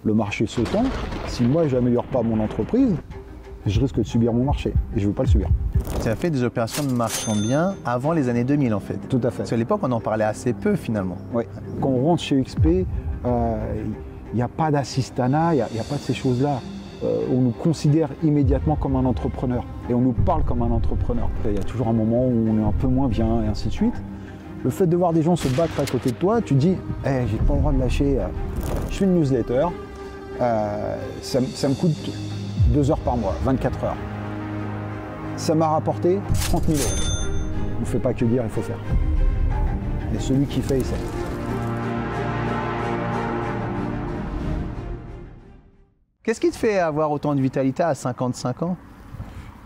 le marché se tend. Si moi, je n'améliore pas mon entreprise, je risque de subir mon marché et je ne veux pas le subir. Tu as fait des opérations de marchand bien avant les années 2000 en fait. Tout à fait. Parce qu'à l'époque, on en parlait assez peu finalement. Oui. Quand on rentre chez XP, il n'y a pas d'assistanat, il n'y a pas de ces choses-là. On nous considère immédiatement comme un entrepreneur et on nous parle comme un entrepreneur. Il y a toujours un moment où on est un peu moins bien et ainsi de suite. Le fait de voir des gens se battre à côté de toi, tu te dis hey, j'ai pas le droit de lâcher. Je fais une newsletter, ça me coûte 2 heures par mois, 24 heures. Ça m'a rapporté 30 000 euros. On ne fait pas que dire, il faut faire. Et celui qui fait, il sait. Qu'est-ce qui te fait avoir autant de vitalité à 55 ans?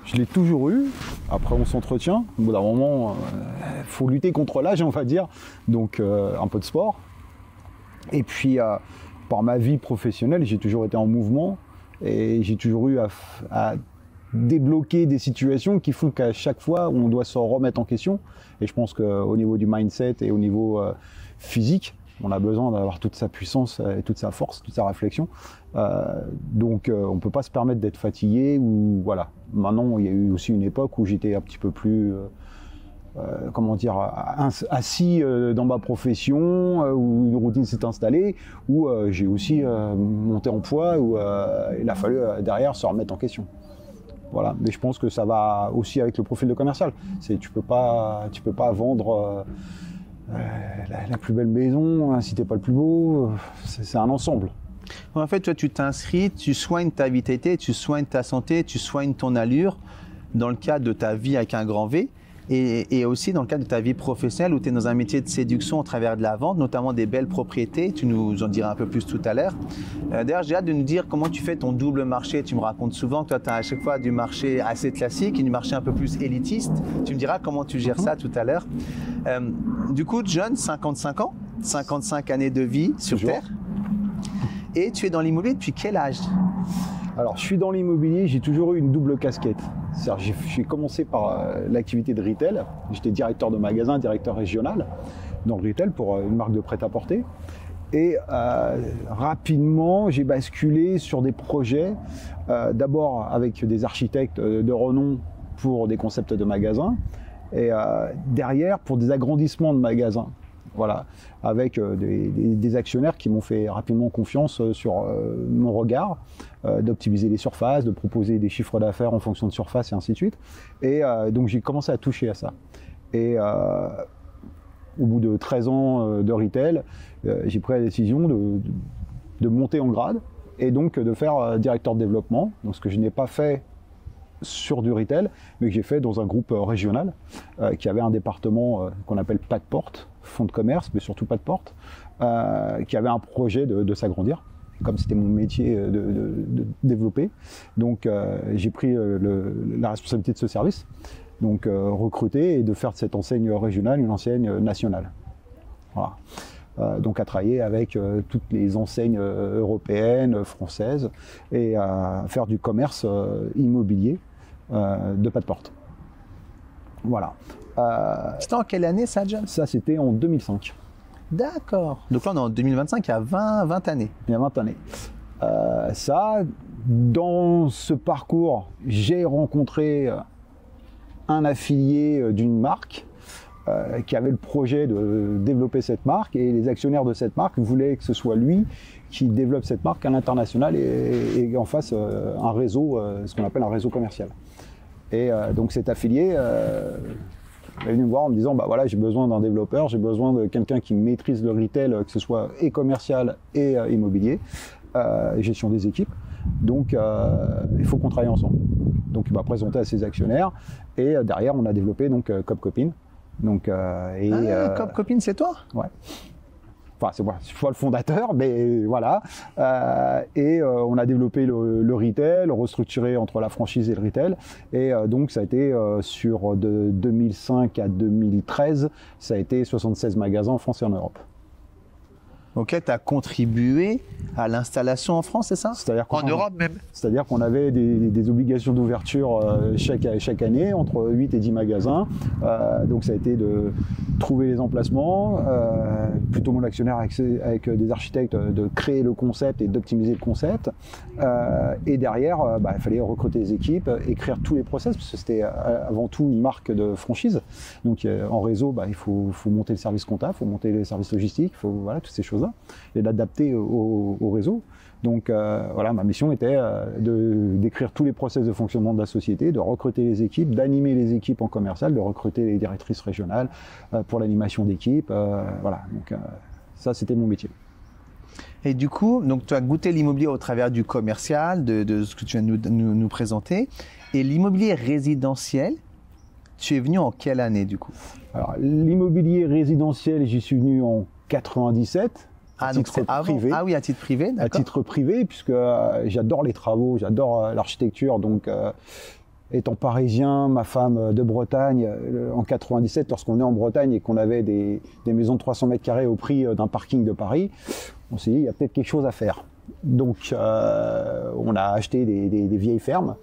Je l'ai toujours eu. Après, on s'entretient. Au bout d'un moment, il faut lutter contre l'âge, on va dire. Donc, un peu de sport. Et puis, par ma vie professionnelle, j'ai toujours été en mouvement. Et j'ai toujours eu à débloquer des situations qui font qu'à chaque fois, on doit se remettre en question. Et je pense qu'au niveau du mindset et au niveau physique, on a besoin d'avoir toute sa puissance et toute sa force, toute sa réflexion. Donc on ne peut pas se permettre d'être fatigué. Ou, voilà. Maintenant, il y a eu aussi une époque où j'étais un petit peu plus comment dire, assis dans ma profession, où une routine s'est installée, où j'ai aussi monté en poids, où il a fallu derrière se remettre en question. Voilà. Mais je pense que ça va aussi avec le profil de commercial. Tu peux pas vendre la plus belle maison, si t'es pas le plus beau, c'est un ensemble. En fait, toi, tu t'inscris, tu soignes ta vitalité, tu soignes ta santé, tu soignes ton allure dans le cadre de ta vie avec un grand V et aussi dans le cadre de ta vie professionnelle où tu es dans un métier de séduction au travers de la vente, notamment des belles propriétés. Tu nous en diras un peu plus tout à l'heure. D'ailleurs, j'ai hâte de nous dire comment tu fais ton double marché. Tu me racontes souvent que toi, tu as à chaque fois du marché assez classique et du marché un peu plus élitiste. Tu me diras comment tu gères ça tout à l'heure. Du coup, jeune, 55 ans, 55 années de vie sur Terre. Et tu es dans l'immobilier depuis quel âge? Alors, je suis dans l'immobilier, j'ai toujours eu une double casquette. J'ai commencé par l'activité de retail. J'étais directeur de magasin, directeur régional dans le retail pour une marque de prêt-à-porter. Et rapidement, j'ai basculé sur des projets, d'abord avec des architectes de renom pour des concepts de magasins, et derrière pour des agrandissements de magasins. Voilà, avec des actionnaires qui m'ont fait rapidement confiance sur mon regard, d'optimiser les surfaces, de proposer des chiffres d'affaires en fonction de surface et ainsi de suite. Et donc j'ai commencé à toucher à ça. Et au bout de 13 ans de retail, j'ai pris la décision de monter en grade et donc de faire directeur de développement, donc ce que je n'ai pas fait sur du retail, mais que j'ai fait dans un groupe régional qui avait un département qu'on appelle pas de porte, fonds de commerce, mais surtout pas de porte, qui avait un projet de s'agrandir, comme c'était mon métier de développer. Donc j'ai pris la responsabilité de ce service, donc recruter et de faire de cette enseigne régionale une enseigne nationale. Voilà. Donc à travailler avec toutes les enseignes européennes, françaises, et à faire du commerce immobilier de pas de porte. Voilà. C'était en quelle année ça, John? Ça, c'était en 2005. D'accord. Donc là, on est en 2025, il y a 20 années. Il y a 20 années. Ça, dans ce parcours, j'ai rencontré un affilié d'une marque qui avait le projet de développer cette marque, et les actionnaires de cette marque voulaient que ce soit lui qui développe cette marque à l'international et en fasse un réseau, ce qu'on appelle un réseau commercial. Et donc cet affilié est venu me voir en me disant bah voilà, j'ai besoin d'un développeur, j'ai besoin de quelqu'un qui maîtrise le retail, que ce soit et commercial et immobilier, gestion des équipes. Donc il faut qu'on travaille ensemble. Donc il m'a présenté à ses actionnaires et derrière on a développé donc Cop Copine. Donc Cop Copine, c'est toi? Ouais. Enfin, c'est moi, je suis pas le fondateur, mais voilà. Et on a développé le retail, restructuré entre la franchise et le retail. Et donc, ça a été de 2005 à 2013, ça a été 76 magasins en France et en Europe. auquel tu as contribué à l'installation en France, c'est ça? C'est-à-dire En Europe même? C'est-à-dire qu'on avait des obligations d'ouverture chaque année, entre 8 et 10 magasins. Donc ça a été de trouver les emplacements, plutôt mon actionnaire avec des architectes, de créer le concept et d'optimiser le concept. Et derrière, il fallait recruter les équipes, écrire tous les process, parce que c'était avant tout une marque de franchise. Donc en réseau, il faut monter le service comptable, il faut monter les services logistiques, voilà, toutes ces choses-là, et l'adapter au réseau. Donc voilà, ma mission était d'écrire tous les process de fonctionnement de la société, de recruter les équipes, d'animer les équipes en commercial, de recruter les directrices régionales pour l'animation d'équipes. Voilà, donc ça c'était mon métier. Et du coup, donc tu as goûté l'immobilier au travers du commercial, de ce que tu viens de nous présenter. Et l'immobilier résidentiel, tu es venu en quelle année du coup? Alors l'immobilier résidentiel, j'y suis venu en 97. Ah, donc c'est privé. Ah oui, à titre privé, d'accord. À titre privé, puisque j'adore les travaux, j'adore l'architecture. Donc, étant parisien, ma femme de Bretagne, en 97, lorsqu'on est en Bretagne et qu'on avait des maisons de 300 mètres carrés au prix d'un parking de Paris, on s'est dit, il y a peut-être quelque chose à faire. Donc, on a acheté des vieilles fermes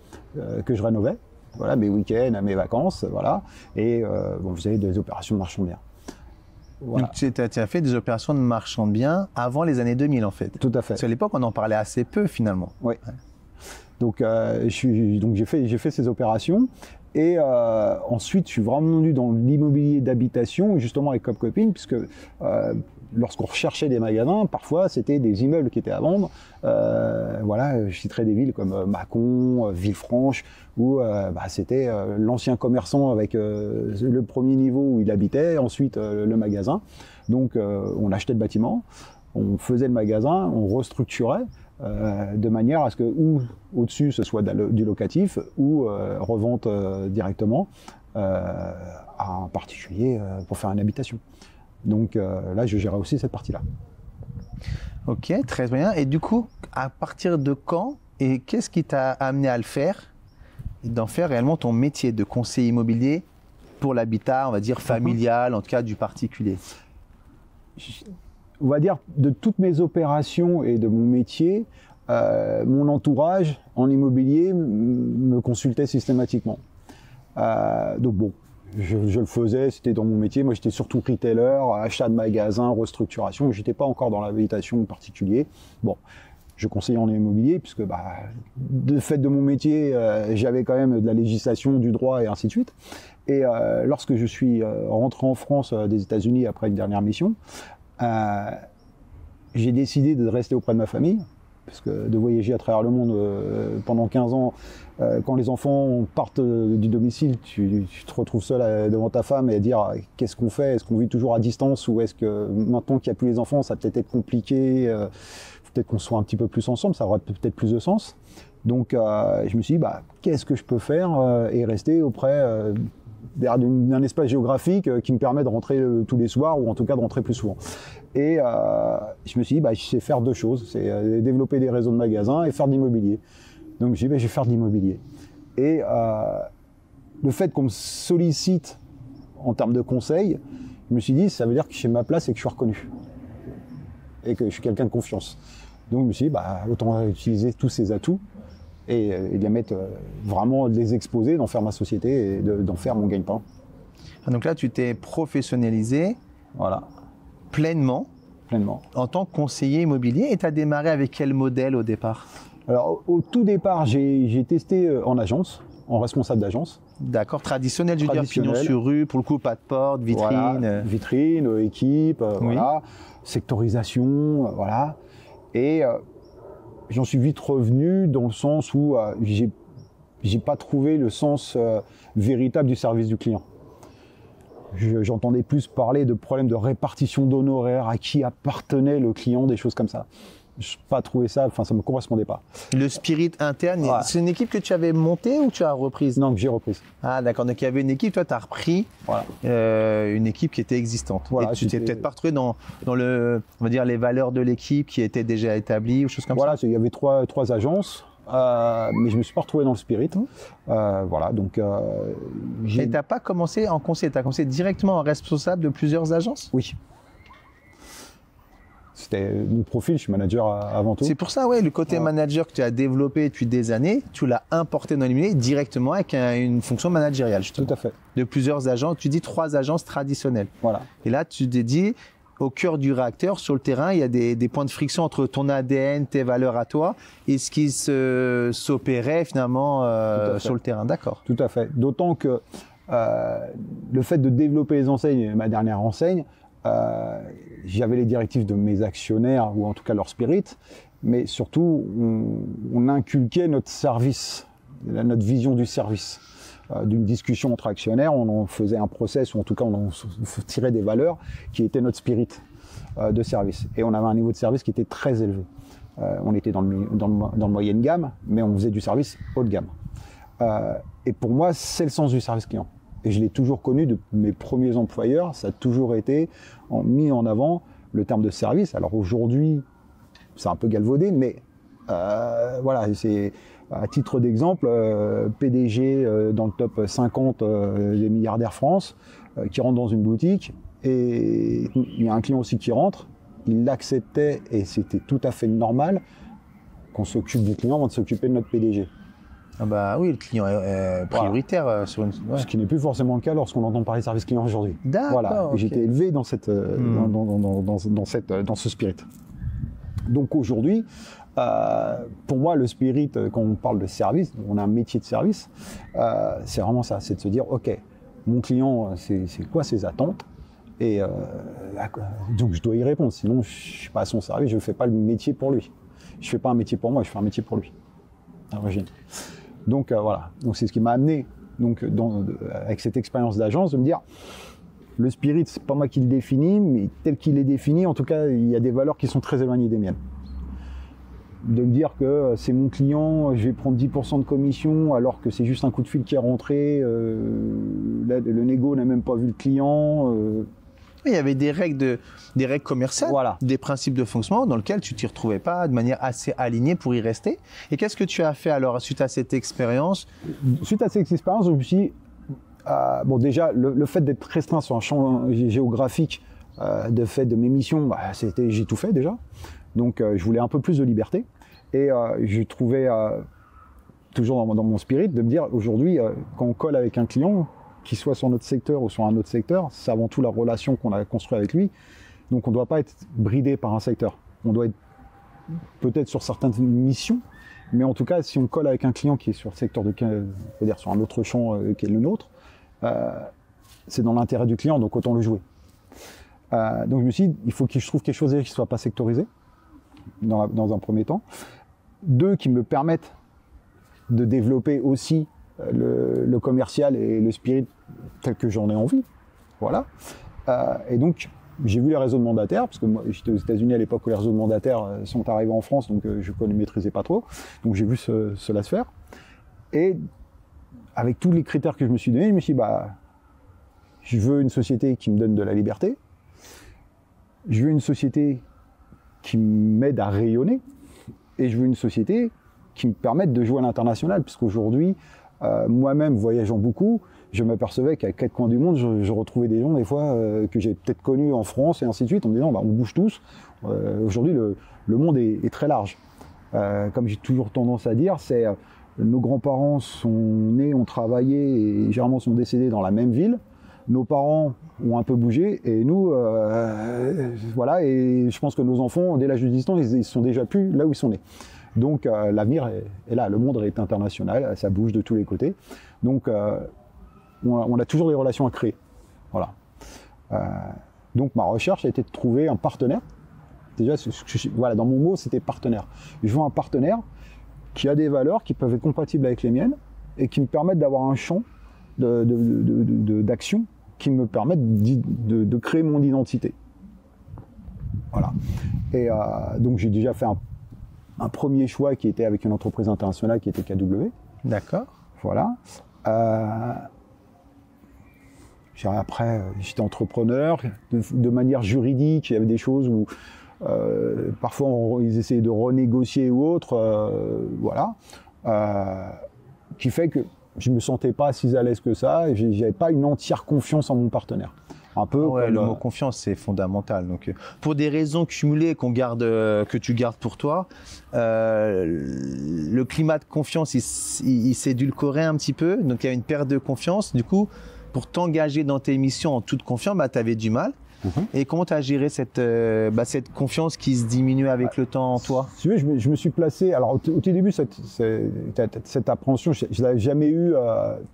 que je rénovais, voilà, mes week-ends, mes vacances, voilà. Et on faisait des opérations de marchand de biens. Voilà. Donc tu as fait des opérations de marchand de biens avant les années 2000 en fait. Tout à fait. Parce qu'à l'époque on en parlait assez peu finalement. Oui. Ouais. Donc j'ai fait ces opérations et ensuite je suis vraiment venu dans l'immobilier d'habitation justement avec Copcopine, puisque lorsqu'on recherchait des magasins, parfois c'était des immeubles qui étaient à vendre. Voilà, je citerai des villes comme Mâcon, Villefranche, où c'était l'ancien commerçant avec le premier niveau où il habitait, ensuite le magasin. Donc on achetait le bâtiment, on faisait le magasin, on restructurait de manière à ce que ou au-dessus ce soit du locatif ou revente directement à un particulier pour faire une habitation. Donc là, je gérais aussi cette partie-là. Ok, très bien. Et du coup, à partir de quand et qu'est-ce qui t'a amené à le faire et d'en faire réellement ton métier de conseiller immobilier pour l'habitat, on va dire familial, en tout cas du particulier? On va dire de toutes mes opérations et de mon métier, mon entourage en immobilier me consultait systématiquement. Donc bon, je le faisais, c'était dans mon métier. Moi, j'étais surtout retailer, achat de magasins, restructuration. Je n'étais pas encore dans l'habitation en particulier. Bon, je conseillais en immobilier puisque, de fait de mon métier, j'avais quand même de la législation, du droit et ainsi de suite. Et lorsque je suis rentré en France des États-Unis après une dernière mission, j'ai décidé de rester auprès de ma famille. Parce que de voyager à travers le monde pendant 15 ans, quand les enfants partent du domicile, tu te retrouves seul devant ta femme et à dire qu'est-ce qu'on fait? Est-ce qu'on vit toujours à distance ou est-ce que maintenant qu'il n'y a plus les enfants, ça va peut-être être compliqué, peut-être qu'on soit un petit peu plus ensemble, ça aurait peut-être plus de sens. Donc je me suis dit, qu'est-ce que je peux faire et rester auprès d'un espace géographique qui me permet de rentrer tous les soirs ou en tout cas de rentrer plus souvent. Et je me suis dit, je sais faire deux choses, c'est développer des réseaux de magasins et faire de l'immobilier. Donc je me suis dit, je vais faire de l'immobilier. Et le fait qu'on me sollicite en termes de conseils, je me suis dit, ça veut dire que j'ai ma place et que je suis reconnu. Et que je suis quelqu'un de confiance. Donc je me suis dit, autant utiliser tous ces atouts et de les mettre vraiment, de les exposer, d'en faire ma société et d'en faire mon gagne-pain. Donc là, tu t'es professionnalisé. Voilà. Pleinement en tant que conseiller immobilier. Et tu as démarré avec quel modèle au départ? Alors au tout départ, j'ai testé en agence, en responsable d'agence. D'accord, traditionnel, je veux dire, pignon sur rue, pour le coup, pas de porte, vitrine. Voilà, vitrine, équipe, oui. Voilà, sectorisation, voilà. Et j'en suis vite revenu dans le sens où j'ai pas trouvé le sens véritable du service du client. J'entendais plus parler de problèmes de répartition d'honoraires, à qui appartenait le client, des choses comme ça. Je n'ai pas trouvé ça, ça ne me correspondait pas. Le spirit interne, ouais. C'est une équipe que tu avais montée ou tu as reprise? Non, que j'ai reprise. Ah d'accord, donc il y avait une équipe, toi tu as repris une équipe qui était existante. Voilà, et tu t'es peut-être pas retrouvé dans le, on va dire, les valeurs de l'équipe qui étaient déjà établies ou choses comme ça? Voilà, il y avait trois agences. Mais je me suis pas retrouvé dans le spirit. Voilà, donc. Et t'as pas commencé en conseil, t'as commencé directement en responsable de plusieurs agences? Oui. C'était mon profil, je suis manager avant tout. C'est pour ça, le côté manager que tu as développé depuis des années, tu l'as importé dans l'immobilier directement avec une fonction managériale. Justement. Tout à fait. De plusieurs agences, tu dis 3 agences traditionnelles. Voilà. Et là, tu te dis, au cœur du réacteur, sur le terrain, il y a des points de friction entre ton ADN, tes valeurs à toi, et ce qui s'opérait finalement sur le terrain. D'accord. Tout à fait. D'autant que le fait de développer les enseignes, ma dernière enseigne, j'avais les directives de mes actionnaires, ou en tout cas leur spirit, mais surtout, on inculquait notre service, notre vision du service. D'une discussion entre actionnaires, on en faisait un process, ou en tout cas, on en tirait des valeurs qui étaient notre spirit de service. Et on avait un niveau de service qui était très élevé. On était dans le moyenne gamme, mais on faisait du service haut de gamme. Et pour moi, c'est le sens du service client. Et je l'ai toujours connu de mes premiers employeurs, ça a toujours été mis en avant le terme de service. Alors aujourd'hui, c'est un peu galvaudé, mais voilà, c'est à titre d'exemple, PDG dans le top 50 des milliardaires France, qui rentre dans une boutique, et il y a un client aussi qui rentre, il l'acceptait et c'était tout à fait normal qu'on s'occupe du client avant de s'occuper de notre PDG. Ah bah oui, le client est prioritaire sur une. Ouais. Ce qui n'est plus forcément le cas lorsqu'on entend parler service client aujourd'hui. D'accord. Voilà. Okay. J'étais élevé dans cette, dans ce spirit. Donc aujourd'hui, pour moi, le spirit, quand on parle de service, on a un métier de service, c'est vraiment ça, c'est de se dire, ok, mon client, c'est quoi ses attentes, et donc je dois y répondre. Sinon, je suis pas à son service, je ne fais pas le métier pour lui. Je fais pas un métier pour moi, je fais un métier pour lui. À l'origine. Donc voilà, donc c'est ce qui m'a amené donc avec cette expérience d'agence de me dire le spirit, c'est pas moi qui le définis, mais tel qu'il est défini, en tout cas, il y a des valeurs qui sont très éloignées des miennes. De me dire que c'est mon client, je vais prendre 10% de commission alors que c'est juste un coup de fil qui est rentré, là, le négo n'a même pas vu le client. Il y avait des règles commerciales, voilà. Des principes de fonctionnement dans lesquels tu t'y retrouvais pas de manière assez alignée pour y rester. Et qu'est-ce que tu as fait alors suite à cette expérience? Suite à cette expérience, je me suis dit, bon déjà, le fait d'être restreint sur un champ géographique, de fait de mes missions, j'ai tout fait déjà. Donc je voulais un peu plus de liberté. Et je trouvais, toujours dans mon spirit, de me dire, aujourd'hui, quand on colle avec un client, qu'il soit sur notre secteur ou sur un autre secteur, c'est avant tout la relation qu'on a construite avec lui. Donc on ne doit pas être bridé par un secteur. On doit être peut-être sur certaines missions, mais en tout cas, si on colle avec un client qui est sur le secteur c'est-à-dire sur un autre champ qui est le nôtre, c'est dans l'intérêt du client, donc autant le jouer. Donc je me suis dit, il faut que je trouve quelque chose qui ne soit pas sectorisé, dans un premier temps. 2, qui me permettent de développer aussi le commercial et le spirit tel que j'en ai envie. Voilà. Et donc, j'ai vu les réseaux de mandataires, parce que moi, j'étais aux États-Unis à l'époque où les réseaux de mandataires sont arrivés en France, donc je ne maîtrisais pas trop. Donc, j'ai vu cela se faire. Et avec tous les critères que je me suis donnés, je me suis dit, je veux une société qui me donne de la liberté. Je veux une société qui m'aide à rayonner. Et je veux une société qui me permette de jouer à l'international, puisqu'aujourd'hui, moi-même, voyageant beaucoup, je m'apercevais qu'à 4 coins du monde, je retrouvais des gens, des fois, que j'ai peut-être connus en France, et ainsi de suite, en me disant, on bouge tous. Aujourd'hui, le monde est très large. Comme j'ai toujours tendance à dire, c'est nos grands-parents sont nés, ont travaillé, et généralement sont décédés dans la même ville. Nos parents ont un peu bougé, et nous, voilà, et je pense que nos enfants, dès l'âge de 10 ans, ils sont déjà plus là où ils sont nés. Donc l'avenir est là, le monde est international, ça bouge de tous les côtés. Donc on a toujours des relations à créer. Voilà. Donc ma recherche a été de trouver un partenaire. Déjà, voilà, dans mon mot, c'était partenaire. Je veux un partenaire qui a des valeurs qui peuvent être compatibles avec les miennes et qui me permettent d'avoir un champ d'action qui me permettent de créer mon identité. Voilà. Et donc j'ai déjà fait un premier choix qui était avec une entreprise internationale qui était KW. D'accord. Voilà. Après, j'étais entrepreneur. De manière juridique, il y avait des choses où parfois ils essayaient de renégocier ou autre. Voilà. Qui fait que je ne me sentais pas si à l'aise que ça. Et je n'avais pas une entière confiance en mon partenaire. Un peu Ouais, comme, le mot confiance, c'est fondamental. Donc, pour des raisons cumulées que tu gardes pour toi, le climat de confiance, il s'est édulcoré un petit peu. Donc, il y a une perte de confiance. Du coup, pour t'engager dans tes missions en toute confiance, tu avais du mal. Et comment tu as géré cette confiance qui se diminue avec le temps en toi? Si tu veux, je me suis placé. Alors, au tout début, cette appréhension, je n'ai jamais eu,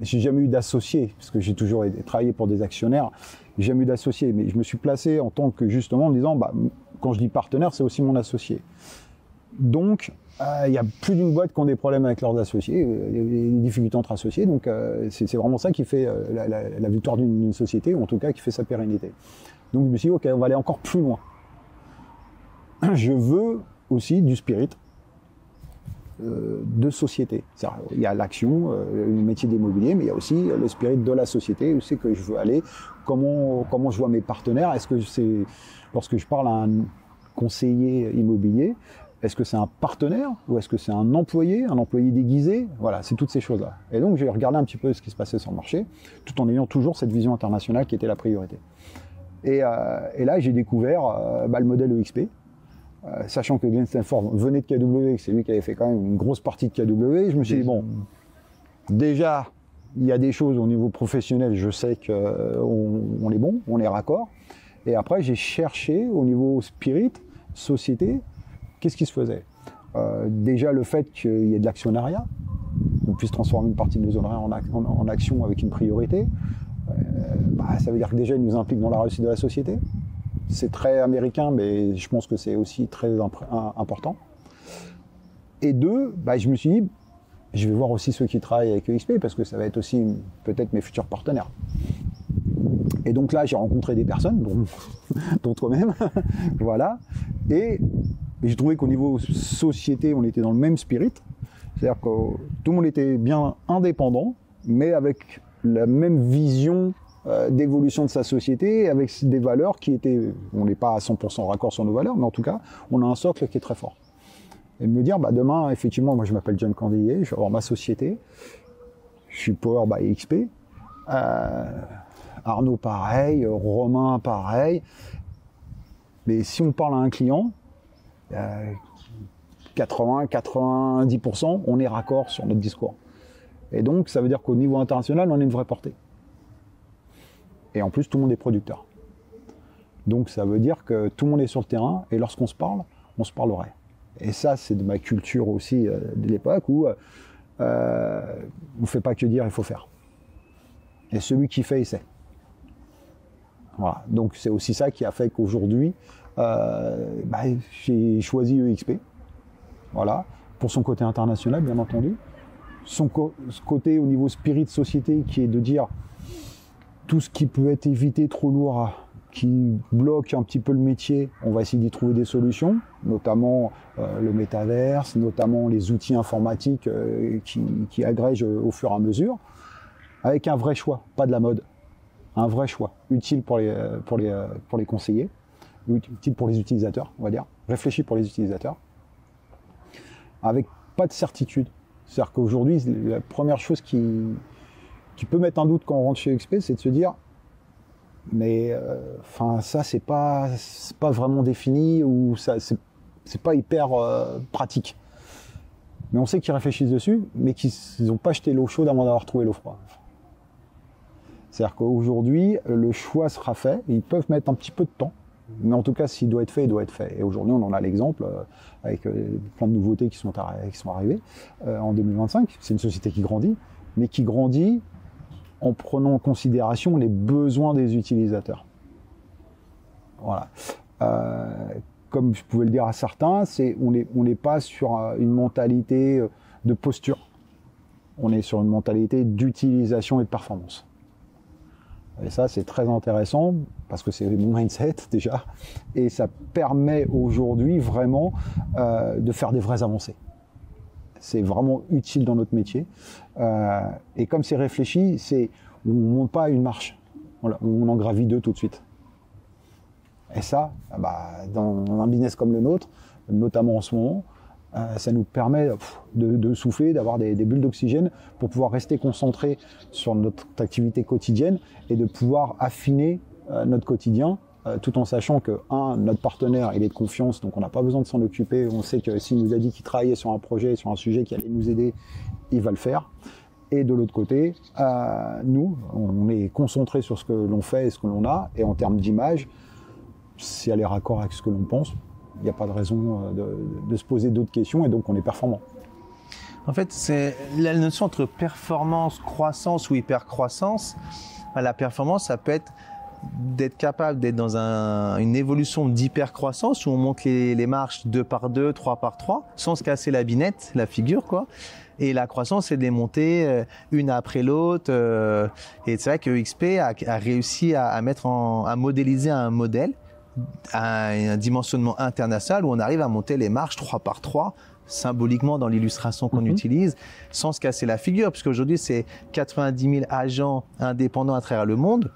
j'ai jamais eu d'associé, parce que j'ai toujours travaillé pour des actionnaires. J'ai jamais eu d'associé, mais je me suis placé en tant que, justement, en me disant, quand je dis partenaire, c'est aussi mon associé. Donc, il y a plus d'une boîte qui ont des problèmes avec leurs associés, des difficultés entre associés. Donc, c'est vraiment ça qui fait la victoire d'une société, ou en tout cas qui fait sa pérennité. Donc, je me suis dit, OK, on va aller encore plus loin. Je veux aussi du spirit de société. Il y a l'action, le métier d'immobilier, mais il y a aussi le spirit de la société, où c'est que je veux aller, comment je vois mes partenaires. Est-ce que c'est, lorsque je parle à un conseiller immobilier, est-ce que c'est un partenaire ou est-ce que c'est un employé déguisé? Voilà, c'est toutes ces choses-là. Et donc, j'ai regardé un petit peu ce qui se passait sur le marché, tout en ayant toujours cette vision internationale qui était la priorité. Et là, j'ai découvert le modèle EXP, sachant que Glenn Stanford venait de KW, que c'est lui qui avait fait quand même une grosse partie de KW. Je me suis dit, bon, déjà, il y a des choses au niveau professionnel, je sais qu'on est bon, on est raccord. Et après, j'ai cherché au niveau spirit, société, qu'est-ce qui se faisait? Déjà, le fait qu'il y ait de l'actionnariat, qu'on puisse transformer une partie de nos honoraires en action avec une priorité. Ça veut dire que déjà, ils nous impliquent dans la réussite de la société. C'est très américain, mais je pense que c'est aussi très important. Et deux, je me suis dit, je vais voir aussi ceux qui travaillent avec EXP, parce que ça va être aussi peut-être mes futurs partenaires. Et donc là, j'ai rencontré des personnes, dont toi-même, voilà. Et j'ai trouvé qu'au niveau société, on était dans le même spirit. C'est-à-dire que tout le monde était bien indépendant, mais avec la même vision d'évolution de sa société, avec des valeurs qui étaient... On n'est pas à 100% raccord sur nos valeurs, mais en tout cas, on a un socle qui est très fort. Et de me dire, demain, effectivement, moi je m'appelle John Candillier, je vais avoir ma société, je suis Power by XP, Arnaud pareil, Romain pareil, mais si on parle à un client, 80-90%, on est raccord sur notre discours. Et donc, ça veut dire qu'au niveau international, on a une vraie portée. Et en plus, tout le monde est producteur. Donc, ça veut dire que tout le monde est sur le terrain, et lorsqu'on se parle, on se parle vrai. Et ça, c'est de ma culture aussi de l'époque, où on ne fait pas que dire, il faut faire. Et celui qui fait, il sait. Voilà. Donc, c'est aussi ça qui a fait qu'aujourd'hui, j'ai choisi EXP. Voilà. Pour son côté international, bien entendu. Ce côté au niveau spirit de société qui est de dire tout ce qui peut être évité trop lourd, qui bloque un petit peu le métier, on va essayer d'y trouver des solutions, notamment le métaverse, notamment les outils informatiques qui agrègent au fur et à mesure, avec un vrai choix, pas de la mode, un vrai choix, utile pour les conseillers, utile pour les utilisateurs, on va dire, réfléchi pour les utilisateurs, avec pas de certitude. C'est-à-dire qu'aujourd'hui, la première chose qui peut mettre un doute quand on rentre chez XP, c'est de se dire mais ça c'est pas vraiment défini, ou ça c'est pas hyper pratique. Mais on sait qu'ils réfléchissent dessus, mais qu'ils n'ont pas jeté l'eau chaude avant d'avoir trouvé l'eau froide. C'est-à-dire qu'aujourd'hui, le choix sera fait, ils peuvent mettre un petit peu de temps, mais en tout cas, s'il doit être fait, il doit être fait. Et aujourd'hui, on en a l'exemple avec plein de nouveautés qui sont arrivées en 2025. C'est une société qui grandit, mais qui grandit en prenant en considération les besoins des utilisateurs. Voilà. Comme je pouvais le dire à certains, on n'est pas sur une mentalité de posture. On est sur une mentalité d'utilisation et de performance. Et ça, c'est très intéressant parce que c'est mon mindset déjà. Et ça permet aujourd'hui vraiment de faire des vraies avancées. C'est vraiment utile dans notre métier. Et comme c'est réfléchi, on ne monte pas une marche. On en gravit deux tout de suite. Et ça, dans un business comme le nôtre, notamment en ce moment, ça nous permet de souffler, d'avoir des bulles d'oxygène pour pouvoir rester concentré sur notre activité quotidienne et de pouvoir affiner notre quotidien, tout en sachant que, notre partenaire, il est de confiance, donc on n'a pas besoin de s'en occuper. On sait que s'il nous a dit qu'il travaillait sur un projet, sur un sujet qui allait nous aider, il va le faire. Et de l'autre côté, nous, on est concentré sur ce que l'on fait et ce que l'on a. Et en termes d'image, si elle est raccord avec ce que l'on pense, il n'y a pas de raison de se poser d'autres questions et donc on est performant. En fait, c'est la notion entre performance, croissance ou hypercroissance. La performance, ça peut être d'être capable d'être dans une évolution d'hypercroissance où on monte les marches 2 par 2, 3 par 3, sans se casser la binette, la figure, quoi. Et la croissance, c'est de les monter une après l'autre. Et c'est vrai que EXP a réussi à modéliser un modèle, un dimensionnement international où on arrive à monter les marches 3 par 3, symboliquement dans l'illustration qu'on utilise, sans se casser la figure, puisque aujourd'hui c'est 90 000 agents indépendants à travers le monde,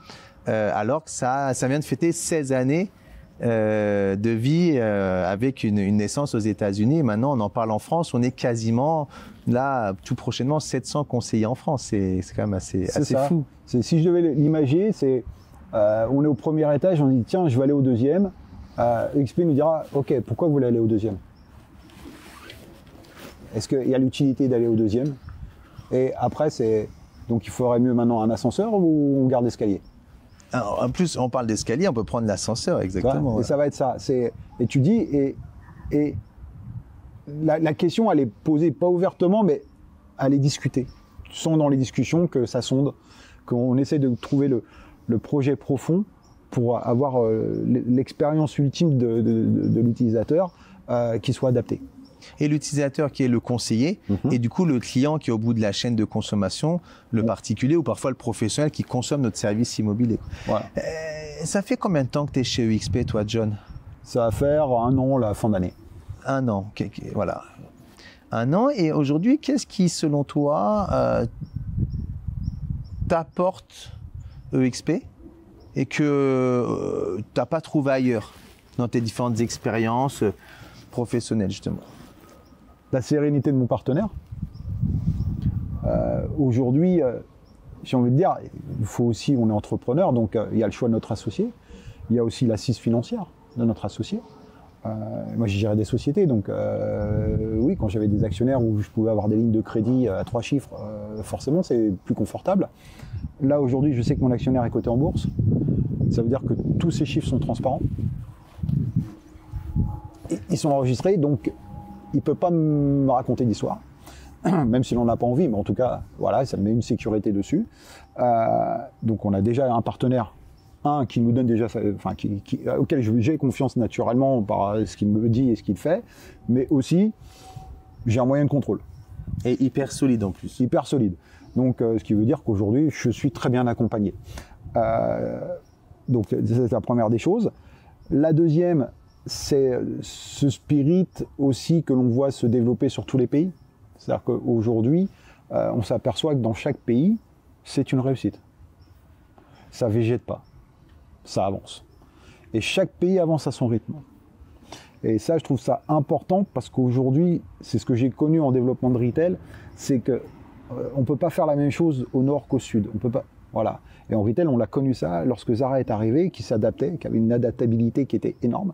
alors que ça vient de fêter 16 années de vie avec une naissance aux États-Unis. Maintenant, on en parle en France, on est quasiment là, tout prochainement, 700 conseillers en France. C'est quand même assez fou. Si je devais l'imager, on est au premier étage, on dit tiens, je vais aller au deuxième. XP nous dira ok, pourquoi vous voulez aller au deuxième? Est-ce qu'il y a l'utilité d'aller au deuxième? Et après, donc il faudrait mieux maintenant un ascenseur ou on garde l'escalier? En plus, on parle d'escalier, on peut prendre l'ascenseur, exactement. Ouais, et ça va être ça. Et tu dis, et la question, elle est posée pas ouvertement, mais elle est discutée. Tu sens dans les discussions que ça sonde, qu'on essaie de trouver le projet profond pour avoir l'expérience ultime de l'utilisateur qui soit adaptée. Et l'utilisateur qui est le conseiller, et du coup le client qui est au bout de la chaîne de consommation, le particulier ou parfois le professionnel qui consomme notre service immobilier. Voilà. Ça fait combien de temps que tu es chez EXP, toi, John? Ça va faire 1 an, la fin d'année. 1 an, voilà. 1 an, et aujourd'hui, qu'est-ce qui, selon toi, t'apporte EXP et que tu n'as pas trouvé ailleurs dans tes différentes expériences professionnelles, justement? La sérénité de mon partenaire. Aujourd'hui, j'ai envie de dire, il faut aussi, on est entrepreneur, donc il y a le choix de notre associé. Il y a aussi l'assise financière de notre associé. Moi, j'ai géré des sociétés, donc oui, quand j'avais des actionnaires où je pouvais avoir des lignes de crédit à 3 chiffres, forcément, c'est plus confortable. Là, aujourd'hui, je sais que mon actionnaire est coté en bourse. Ça veut dire que tous ces chiffres sont transparents. Ils sont enregistrés, donc il ne peut pas me raconter d'histoire, même si l'on n'a pas envie, mais en tout cas, voilà, ça met une sécurité dessus. Donc on a déjà un partenaire, qui nous donne déjà, auquel j'ai confiance naturellement par ce qu'il me dit et ce qu'il fait, mais aussi, j'ai un moyen de contrôle. Et hyper solide en plus. Hyper solide. Donc ce qui veut dire qu'aujourd'hui, je suis très bien accompagné. Donc c'est la première des choses. La deuxième, c'est ce spirit aussi que l'on voit se développer sur tous les pays. C'est-à-dire qu'aujourd'hui, on s'aperçoit que dans chaque pays, c'est une réussite. Ça végète pas, ça avance. Et chaque pays avance à son rythme. Et ça, je trouve ça important parce qu'aujourd'hui, c'est ce que j'ai connu en développement de retail, c'est que on ne peut pas faire la même chose au nord qu'au sud. On peut pas, voilà. Et en retail, on l'a connu ça lorsque Zara est arrivé, qui s'adaptait, qui avait une adaptabilité qui était énorme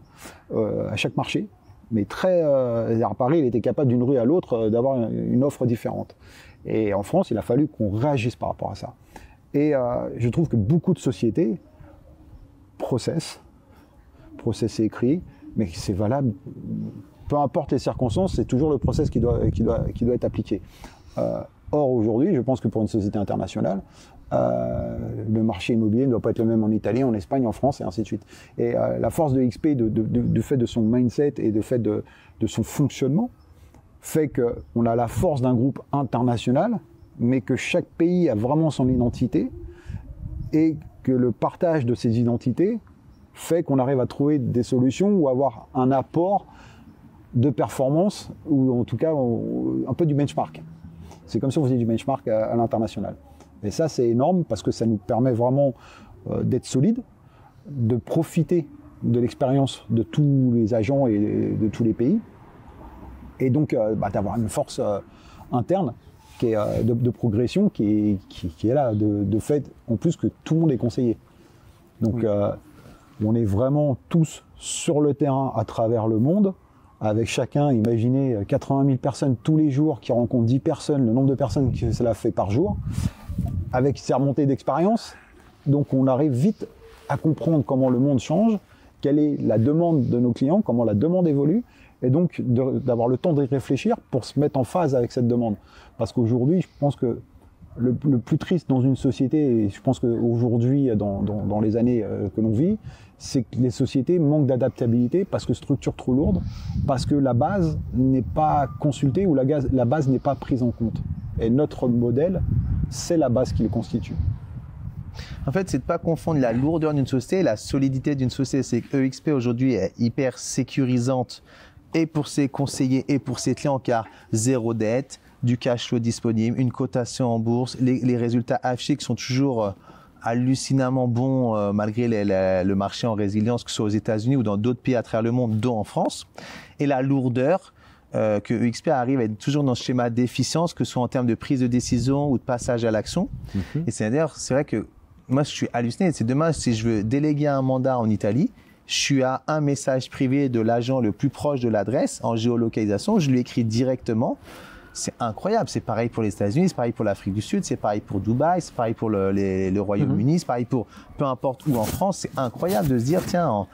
à chaque marché. Mais à Paris, il était capable d'une rue à l'autre d'avoir une offre différente. Et en France, il a fallu qu'on réagisse par rapport à ça. Et je trouve que beaucoup de sociétés process est écrit, mais c'est valable. Peu importe les circonstances, c'est toujours le process qui doit être appliqué. Or, aujourd'hui, je pense que pour une société internationale, le marché immobilier ne doit pas être le même en Italie, en Espagne, en France et ainsi de suite. Et la force de XP, du fait de son mindset et du fait de son fonctionnement, fait qu'on a la force d'un groupe international, mais que chaque pays a vraiment son identité et que le partage de ces identités fait qu'on arrive à trouver des solutions ou avoir un apport de performance ou en tout cas un peu du benchmark. C'est comme si on faisait du benchmark à l'international. Et ça, c'est énorme parce que ça nous permet vraiment d'être solide, de profiter de l'expérience de tous les agents et de tous les pays, et donc d'avoir une force interne qui est de progression qui est là, de fait, en plus que tout le monde est conseillé. Donc, on est vraiment tous sur le terrain à travers le monde, avec chacun, imaginez 80 000 personnes tous les jours qui rencontrent 10 personnes, le nombre de personnes que cela fait par jour, avec ces remontées d'expérience. Donc on arrive vite à comprendre comment le monde change, quelle est la demande de nos clients, comment la demande évolue, et donc d'avoir le temps d'y réfléchir pour se mettre en phase avec cette demande. Parce qu'aujourd'hui, je pense que le plus triste dans une société, et je pense qu'aujourd'hui, dans les années que l'on vit, c'est que les sociétés manquent d'adaptabilité parce que structure trop lourde, parce que la base n'est pas consultée ou la base n'est pas prise en compte. Et notre modèle, c'est la base qui le constitue. En fait, c'est de ne pas confondre la lourdeur d'une société et la solidité d'une société. C'est que EXP aujourd'hui est hyper sécurisante et pour ses conseillers et pour ses clients, car zéro dette, du cash flow disponible, une cotation en bourse, les résultats affichés qui sont toujours hallucinamment bons malgré le marché en résilience, que ce soit aux États-Unis ou dans d'autres pays à travers le monde, dont en France. Et la lourdeur que EXP arrive à être toujours dans ce schéma d'efficience, que ce soit en termes de prise de décision ou de passage à l'action. Et c'est vrai que moi, je suis halluciné. C'est demain, si je veux déléguer un mandat en Italie, je suis à un message privé de l'agent le plus proche de l'adresse en géolocalisation, je lui écris directement. C'est incroyable. C'est pareil pour les États-Unis, c'est pareil pour l'Afrique du Sud, c'est pareil pour Dubaï, c'est pareil pour le Royaume-Uni, c'est pareil pour peu importe où en France. C'est incroyable de se dire, tiens,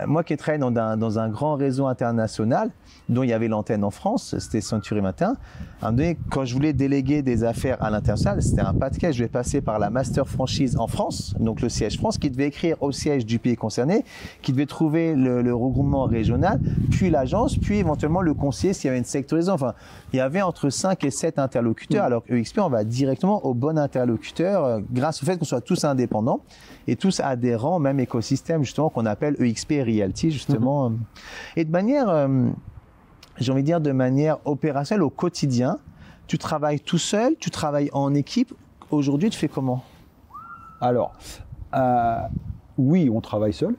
moi qui ai travaillé dans un grand réseau international, dont il y avait l'antenne en France, c'était Century 21, à un moment donné, quand je voulais déléguer des affaires à l'international, c'était un pas de caisse. Je vais passer par la master franchise en France, donc le siège France, qui devait écrire au siège du pays concerné, qui devait trouver le regroupement régional, puis l'agence, puis éventuellement le conseiller s'il y avait une sectorisation. Enfin, il y avait entre 5 et 7 interlocuteurs, alors que EXP, on va directement au bon interlocuteur grâce au fait qu'on soit tous indépendants et tous adhérents au même écosystème, justement, qu'on appelle EXP Realty, justement. Et de manière... j'ai envie de dire de manière opérationnelle au quotidien, tu travailles tout seul, tu travailles en équipe. Aujourd'hui, tu fais comment? Alors, oui, on travaille seul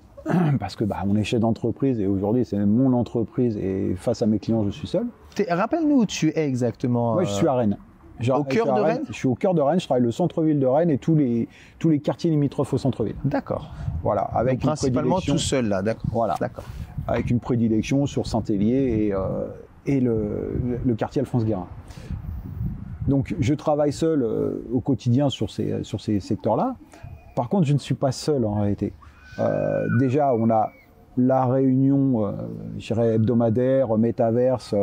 parce que on est chef d'entreprise et aujourd'hui, c'est mon entreprise et face à mes clients, je suis seul. Rappelle-nous où tu es exactement. Moi, je suis à Rennes. Au cœur de Rennes? Je suis au cœur de Rennes, je travaille le centre-ville de Rennes et tous les quartiers limitrophes au centre-ville. D'accord. Voilà, avec donc, principalement tout seul là, d'accord. Voilà. D'accord. Avec une prédilection sur Saint-Hélier et le quartier Alphonse-Guérin. Donc je travaille seul au quotidien sur ces secteurs-là. Par contre, je ne suis pas seul en réalité. Déjà, on a la réunion, je dirais hebdomadaire, métaverse,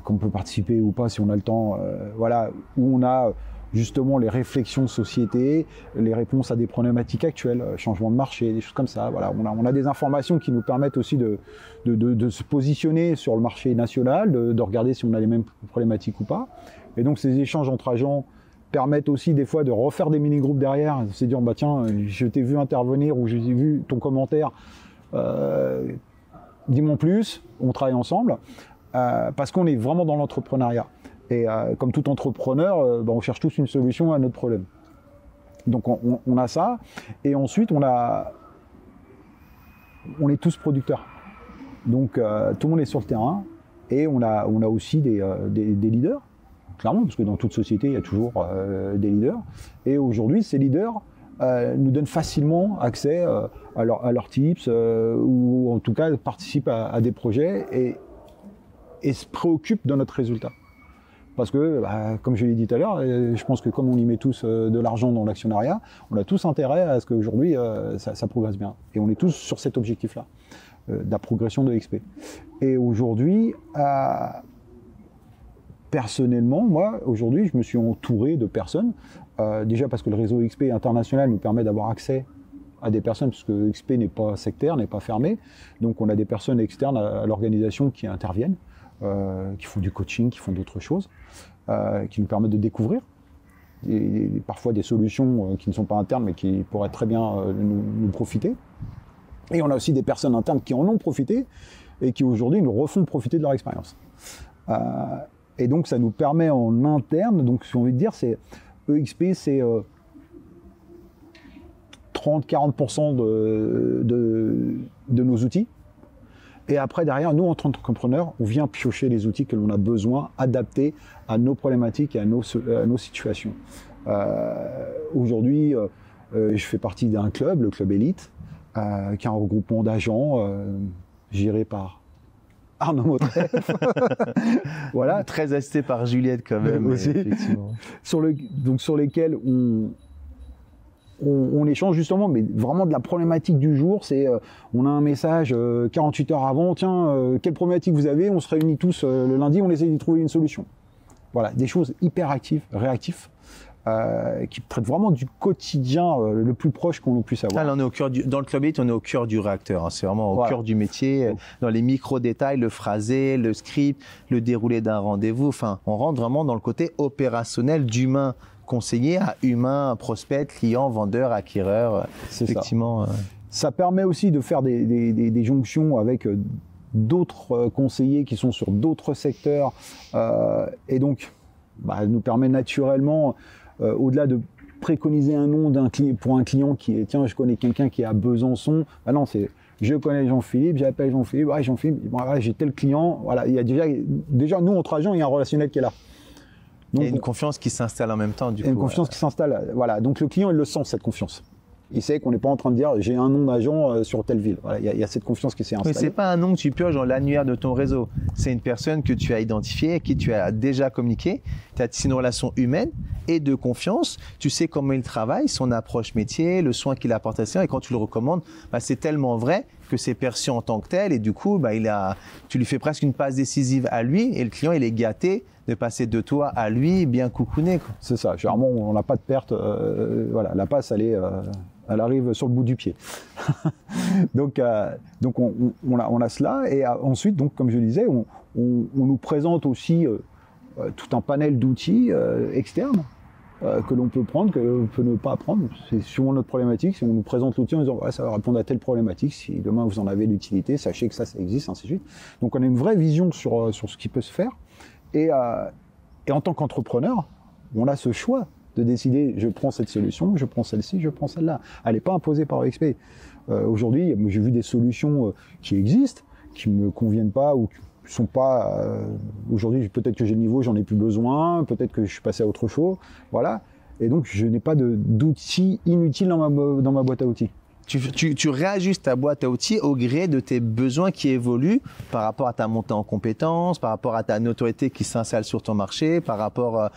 qu'on peut participer ou pas si on a le temps, voilà, où on a justement les réflexions de société, les réponses à des problématiques actuelles, changement de marché, des choses comme ça. Voilà, on a des informations qui nous permettent aussi de se positionner sur le marché national, de regarder si on a les mêmes problématiques ou pas. Et donc ces échanges entre agents permettent aussi des fois de refaire des mini-groupes derrière, de se dire bah tiens, je t'ai vu intervenir ou j'ai vu ton commentaire, dis-moi plus, on travaille ensemble, parce qu'on est vraiment dans l'entrepreneuriat. Et comme tout entrepreneur, on cherche tous une solution à notre problème. Donc on a ça, et ensuite on est tous producteurs. Donc tout le monde est sur le terrain, et on a aussi des leaders, clairement, parce que dans toute société il y a toujours des leaders. Et aujourd'hui ces leaders nous donnent facilement accès à leurs tips, ou en tout cas participent à des projets et se préoccupent de notre résultat. Parce que, comme je l'ai dit tout à l'heure, je pense que comme on y met tous de l'argent dans l'actionnariat, on a tous intérêt à ce qu'aujourd'hui ça progresse bien. Et on est tous sur cet objectif-là, de la progression de XP. Et aujourd'hui, personnellement, moi, aujourd'hui, je me suis entouré de personnes, déjà parce que le réseau XP international nous permet d'avoir accès à des personnes, parce que XP n'est pas sectaire, n'est pas fermé. Donc on a des personnes externes à l'organisation qui interviennent, qui font du coaching, qui font d'autres choses, qui nous permettent de découvrir et parfois des solutions qui ne sont pas internes mais qui pourraient très bien nous profiter. Et on a aussi des personnes internes qui en ont profité et qui aujourd'hui nous refont profiter de leur expérience. Et donc ça nous permet en interne, donc si on veut dire, c'est EXP, c'est 30-40% de nos outils. Et après, derrière, nous, en tant qu'entrepreneurs, on vient piocher les outils que l'on a besoin, adaptés à nos problématiques et à nos situations. Aujourd'hui, Je fais partie d'un club, le club Élite, qui est un regroupement d'agents géré par Arnaud Motreff. Voilà. Très assisté par Juliette quand même. Aussi. Effectivement. Donc sur lesquels on échange justement, mais vraiment de la problématique du jour. C'est on a un message 48 heures avant, tiens, quelle problématique vous avez? On se réunit tous le lundi, on essaie d'y trouver une solution. Voilà, des choses hyper réactives, qui traitent vraiment du quotidien le plus proche qu'on puisse avoir. Là, on est au cœur dans le club Elite, on est au cœur du réacteur. Hein. C'est vraiment au cœur du métier, dans les micro-détails, le phrasé, le script, le déroulé d'un rendez-vous. Enfin, on rentre vraiment dans le côté opérationnel d'humain conseiller à humain, prospect, client, vendeur, acquéreur. Effectivement. Ça permet aussi de faire des jonctions avec d'autres conseillers qui sont sur d'autres secteurs et donc nous permet naturellement, au-delà de préconiser un nom pour un client qui est tiens, je connais quelqu'un qui est à Besançon, non, c'est je connais Jean-Philippe, j'appelle Jean-Philippe, ouais, Jean-Philippe, voilà, j'ai tel client, voilà, il y a déjà nous entre agents, il y a un relationnel qui est là. Donc, il y a une confiance qui s'installe en même temps, du coup. Une confiance qui s'installe, voilà. Donc le client, il le sent, cette confiance. Il sait qu'on n'est pas en train de dire j'ai un nom d'agent sur telle ville. Voilà, il y a cette confiance qui s'est installée. Mais c'est pas un nom que tu pioches dans l'annuaire de ton réseau. C'est une personne que tu as identifiée, à qui tu as déjà communiqué. Tu as une relation humaine et de confiance. Tu sais comment il travaille, son approche métier, le soin qu'il apporte à ses clients. Et quand tu le recommandes, c'est tellement vrai que c'est perçu en tant que tel. Et du coup, tu lui fais presque une passe décisive à lui. Et le client, il est gâté de passer de toi à lui bien coucouné. C'est ça. Généralement, on n'a pas de perte. Voilà, la passe, elle arrive sur le bout du pied. donc on a cela. Et ensuite, donc, comme je disais, on nous présente aussi tout un panel d'outils externes que l'on peut prendre, que l'on peut ne pas prendre. C'est souvent notre problématique. Si on nous présente l'outil en disant ça va répondre à telle problématique, si demain vous en avez l'utilité, sachez que ça existe, ainsi de suite. Donc on a une vraie vision sur ce qui peut se faire. Et en tant qu'entrepreneur, on a ce choix de décider, je prends cette solution, je prends celle-ci, je prends celle-là. Elle n'est pas imposée par EXP. Aujourd'hui, j'ai vu des solutions qui existent, qui ne me conviennent pas ou qui ne sont pas... Aujourd'hui, peut-être que j'ai le niveau, j'en ai plus besoin, peut-être que je suis passé à autre chose. Voilà. Et donc, je n'ai pas d'outils inutiles dans ma boîte à outils. Tu réajustes ta boîte à outils au gré de tes besoins qui évoluent par rapport à ta montée en compétences, par rapport à ta notoriété qui s'installe sur ton marché, par rapport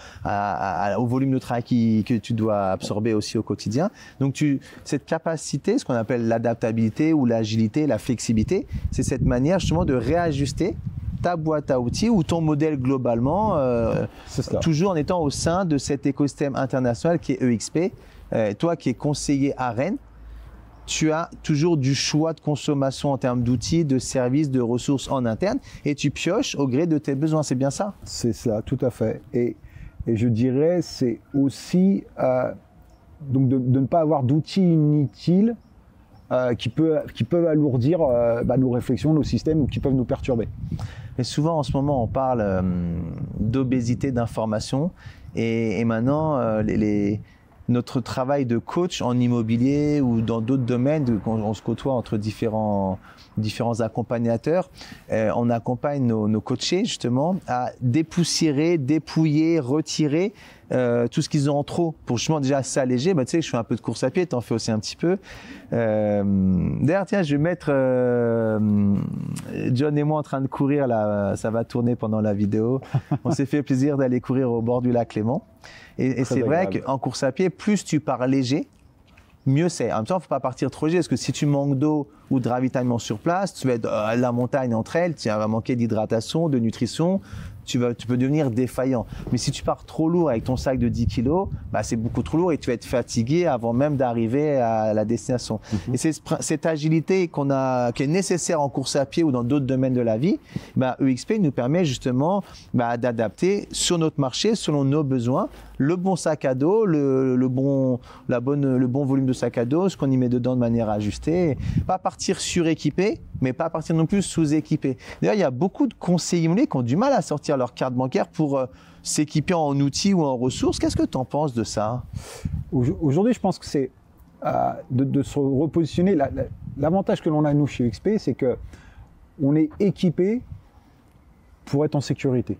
au volume de travail que tu dois absorber aussi au quotidien. Donc cette capacité, ce qu'on appelle l'adaptabilité ou l'agilité, la flexibilité, c'est cette manière justement de réajuster ta boîte à outils ou ton modèle globalement, toujours en étant au sein de cet écosystème international qui est EXP. Toi qui es conseiller à Rennes, tu as toujours du choix de consommation en termes d'outils, de services, de ressources en interne et tu pioches au gré de tes besoins, c'est bien ça? C'est ça, tout à fait. Et je dirais, c'est aussi donc de ne pas avoir d'outils inutiles qui peuvent alourdir nos réflexions, nos systèmes ou qui peuvent nous perturber. Mais souvent, en ce moment, on parle d'obésité d'information et maintenant, notre travail de coach en immobilier ou dans d'autres domaines, quand on se côtoie entre différents accompagnateurs, on accompagne nos coachés justement à dépoussiérer, dépouiller, retirer tout ce qu'ils ont en trop pour justement déjà s'alléger. Tu sais, je fais un peu de course à pied, t'en fais aussi un petit peu. D'ailleurs, tiens, je vais mettre John et moi en train de courir là, ça va tourner pendant la vidéo. On s'est fait plaisir d'aller courir au bord du lac Léman. Et c'est vrai qu'en course à pied, plus tu pars léger, mieux c'est. En même temps, il ne faut pas partir trop léger, parce que si tu manques d'eau ou de ravitaillement sur place, tu vas être à la montagne entre elles, tu vas manquer d'hydratation, de nutrition, tu peux devenir défaillant. Mais si tu pars trop lourd avec ton sac de 10 kilos, c'est beaucoup trop lourd et tu vas être fatigué avant même d'arriver à la destination. Et c'est cette agilité qui est nécessaire en course à pied ou dans d'autres domaines de la vie, EXP nous permet justement d'adapter sur notre marché, selon nos besoins, le bon sac à dos, le bon volume de sac à dos, ce qu'on y met dedans de manière ajustée. Pas partir suréquipé, mais pas partir non plus sous-équipé. D'ailleurs, il y a beaucoup de conseillers immobiliers qui ont du mal à sortir leur carte bancaire pour s'équiper en outils ou en ressources. Qu'est-ce que tu en penses de ça? Aujourd'hui, je pense que c'est de se repositionner. L'avantage que l'on a, nous, chez EXP, c'est qu'on est équipé pour être en sécurité.